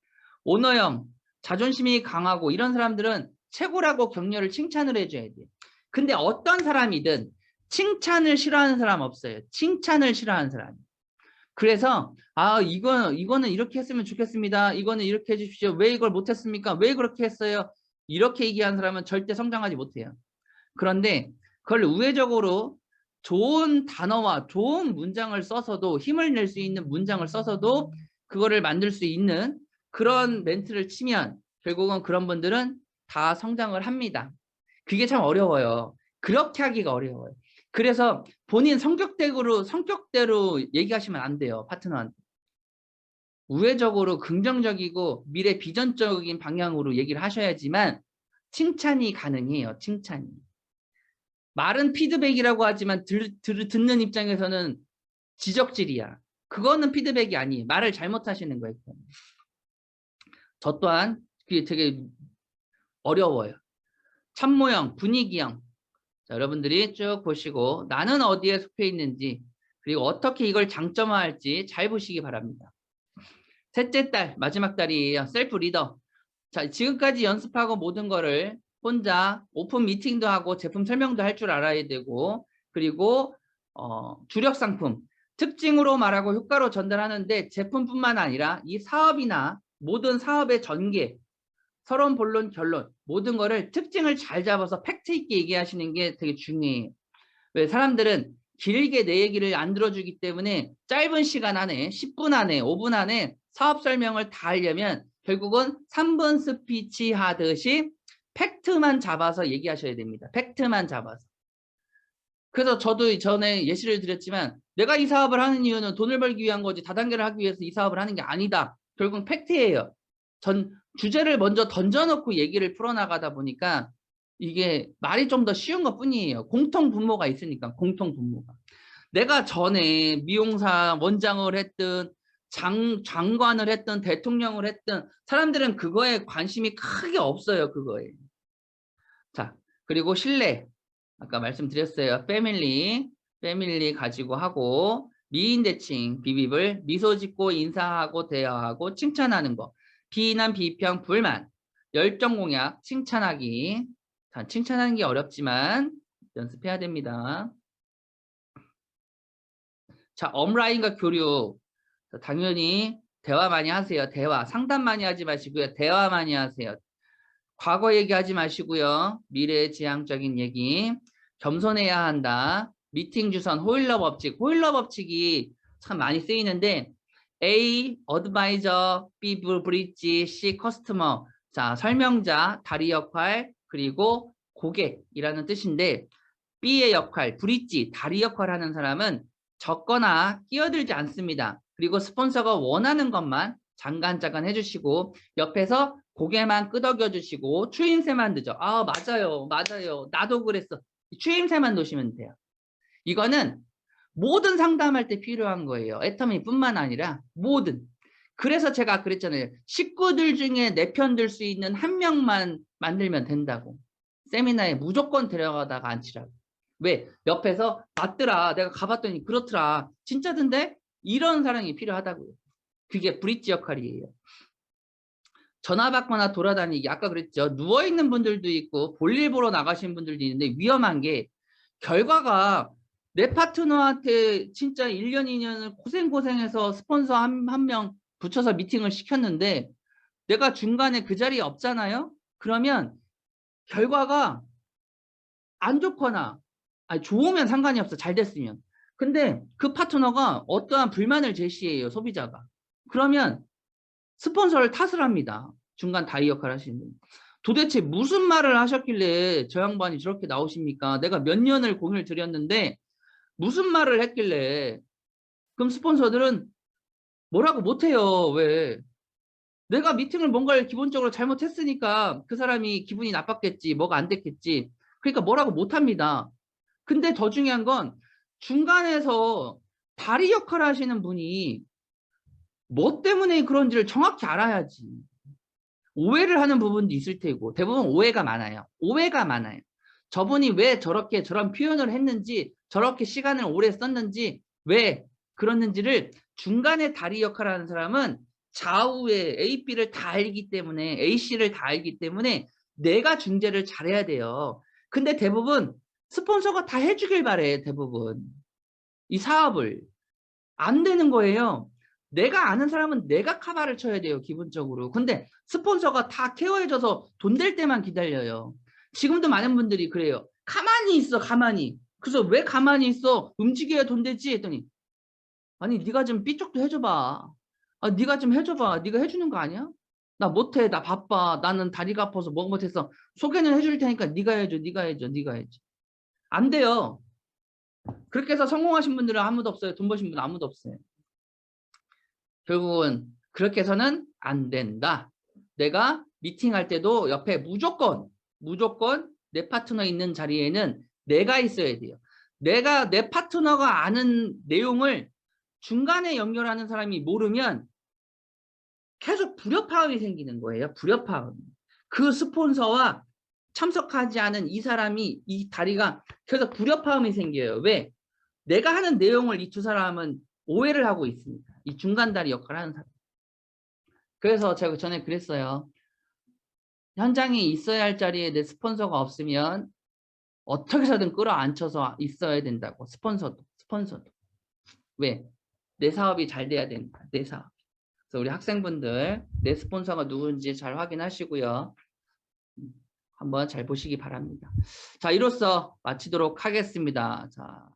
오너형. 자존심이 강하고 이런 사람들은 최고라고 격려를 칭찬을 해줘야 돼요. 근데 어떤 사람이든 칭찬을 싫어하는 사람 없어요. 칭찬을 싫어하는 사람. 그래서 이거는 이렇게 했으면 좋겠습니다. 이거는 이렇게 해주십시오. 왜 이걸 못했습니까? 왜 그렇게 했어요? 이렇게 얘기하는 사람은 절대 성장하지 못해요. 그런데 그걸 우회적으로 좋은 단어와 좋은 문장을 써서도 힘을 낼 수 있는 문장을 써서도 그거를 만들 수 있는 그런 멘트를 치면 결국은 그런 분들은 다 성장을 합니다. 그게 참 어려워요. 그렇게 하기가 어려워요. 그래서 본인 성격대로 얘기하시면 안 돼요. 파트너한테. 우회적으로 긍정적이고 미래 비전적인 방향으로 얘기를 하셔야지만 칭찬이 가능해요. 칭찬이. 말은 피드백이라고 하지만 듣는 입장에서는 지적질이야. 그거는 피드백이 아니에요. 말을 잘못하시는 거예요. 저 또한 그게 되게 어려워요. 참모형, 분위기형. 자, 여러분들이 쭉 보시고 나는 어디에 속해 있는지 그리고 어떻게 이걸 장점화할지 잘 보시기 바랍니다. 셋째 달, 마지막 달이에요. 셀프 리더. 자, 지금까지 연습하고 모든 거를 혼자 오픈 미팅도 하고 제품 설명도 할 줄 알아야 되고 그리고 주력 상품 특징으로 말하고 효과로 전달하는데 제품뿐만 아니라 이 사업이나 모든 사업의 전개 서론, 본론, 결론 모든 거를 특징을 잘 잡아서 팩트 있게 얘기하시는 게 되게 중요해요. 왜 사람들은 길게 내 얘기를 안 들어주기 때문에 짧은 시간 안에 10분 안에 5분 안에 사업 설명을 다 하려면 결국은 3분 스피치 하듯이 팩트만 잡아서 얘기하셔야 됩니다. 팩트만 잡아서. 그래서 저도 전에 예시를 드렸지만 내가 이 사업을 하는 이유는 돈을 벌기 위한 거지 다단계를 하기 위해서 이 사업을 하는 게 아니다. 결국은 팩트예요. 주제를 먼저 던져놓고 얘기를 풀어나가다 보니까 이게 말이 좀 더 쉬운 것 뿐이에요. 공통 분모가 있으니까 공통 분모가. 내가 전에 미용사 원장을 했든 장관을 했든 대통령을 했든 사람들은 그거에 관심이 크게 없어요. 그거에. 자, 그리고 신뢰. 아까 말씀드렸어요. 패밀리 가지고 하고 미인 대칭, 비비블, 미소 짓고 인사하고 대화하고 칭찬하는 거. 비난, 비평, 불만, 열정 공약, 칭찬하기. 자, 칭찬하는 게 어렵지만 연습해야 됩니다. 자, 업라인과 교류. 당연히 대화 많이 하세요. 대화. 상담 많이 하지 마시고요. 대화 많이 하세요. 과거 얘기하지 마시고요. 미래지향적인 얘기. 겸손해야 한다. 미팅 주선 호일러 법칙. 호일러 법칙이 참 많이 쓰이는데 A. 어드바이저, B. 브릿지, C. 커스터머. 자, 설명자, 다리 역할, 그리고 고객이라는 뜻인데 B의 역할, 브릿지, 다리 역할을 하는 사람은 적거나 끼어들지 않습니다. 그리고 스폰서가 원하는 것만 잠깐 해주시고 옆에서 고개만 끄덕여 주시고 추임새만 넣죠. 아, 맞아요. 맞아요. 나도 그랬어. 추임새만 넣으시면 돼요. 이거는 모든 상담할 때 필요한 거예요. 애터미뿐만 아니라 모든. 그래서 제가 그랬잖아요. 식구들 중에 내 편 들 수 있는 한 명만 만들면 된다고. 세미나에 무조건 데려가다가 앉히라고. 왜? 옆에서 맞더라. 내가 가봤더니 그렇더라. 진짜던데? 이런 사람이 필요하다고요. 그게 브릿지 역할이에요. 전화 받거나 돌아다니기. 아까 그랬죠. 누워있는 분들도 있고 볼일 보러 나가신 분들도 있는데 위험한 게 결과가 내 파트너한테 진짜 1년, 2년을 고생해서 스폰서 한 명 붙여서 미팅을 시켰는데 내가 중간에 그 자리에 없잖아요? 그러면 결과가 안 좋거나 아니 좋으면 상관이 없어. 잘 됐으면. 근데 그 파트너가 어떠한 불만을 제시해요. 소비자가. 그러면 스폰서를 탓을 합니다. 중간 다이 역할을 하시는 분. 도대체 무슨 말을 하셨길래 저 양반이 저렇게 나오십니까? 내가 몇 년을 공을 들였는데 무슨 말을 했길래. 그럼 스폰서들은 뭐라고 못해요. 왜? 내가 미팅을 뭔가를 기본적으로 잘못했으니까 그 사람이 기분이 나빴겠지. 뭐가 안 됐겠지. 그러니까 뭐라고 못합니다. 근데 더 중요한 건 중간에서 다리 역할을 하시는 분이 뭐 때문에 그런지를 정확히 알아야지. 오해를 하는 부분도 있을 테고 대부분 오해가 많아요. 오해가 많아요. 저분이 왜 저렇게 저런 표현을 했는지 저렇게 시간을 오래 썼는지 왜 그랬는지를 중간에 다리 역할을 하는 사람은 좌우에 A, B를 다 알기 때문에 A, C를 다 알기 때문에 내가 중재를 잘해야 돼요. 근데 대부분 스폰서가 다 해주길 바래. 대부분 이 사업을 안 되는 거예요. 내가 아는 사람은 내가 카바를 쳐야 돼요. 기본적으로. 근데 스폰서가 다 케어해줘서 돈 될 때만 기다려요. 지금도 많은 분들이 그래요. 가만히 있어. 가만히. 그래서 왜 가만히 있어? 움직여야 돈 되지 했더니 아니 네가 좀 B쪽도 해줘봐. 아, 네가 좀 해줘봐. 네가 해주는 거 아니야? 나 못해. 나 바빠. 나는 다리가 아파서 뭐 못해서 소개는 해줄 테니까 네가 해줘. 네가 해줘. 네가 해줘. 안 돼요. 그렇게 해서 성공하신 분들은 아무도 없어요. 돈 버신 분은 아무도 없어요. 결국은 그렇게 해서는 안 된다. 내가 미팅할 때도 옆에 무조건 내 파트너 있는 자리에는 내가 있어야 돼요. 내가 내 파트너가 아는 내용을 중간에 연결하는 사람이 모르면 계속 불협화음이 생기는 거예요. 불협화음. 그 스폰서와 참석하지 않은 이 사람이 이 다리가 계속 불협화음이 생겨요. 왜? 내가 하는 내용을 이 두 사람은 오해를 하고 있습니다. 이 중간 다리 역할을 하는 사람. 그래서 제가 전에 그랬어요. 현장에 있어야 할 자리에 내 스폰서가 없으면 어떻게 해서든 끌어안쳐서 있어야 된다고. 스폰서도. 왜? 내 사업이 잘 돼야 된다. 내 사업. 그래서 우리 학생분들 내 스폰서가 누군지 잘 확인하시고요. 한번 잘 보시기 바랍니다. 자, 이로써 마치도록 하겠습니다. 자.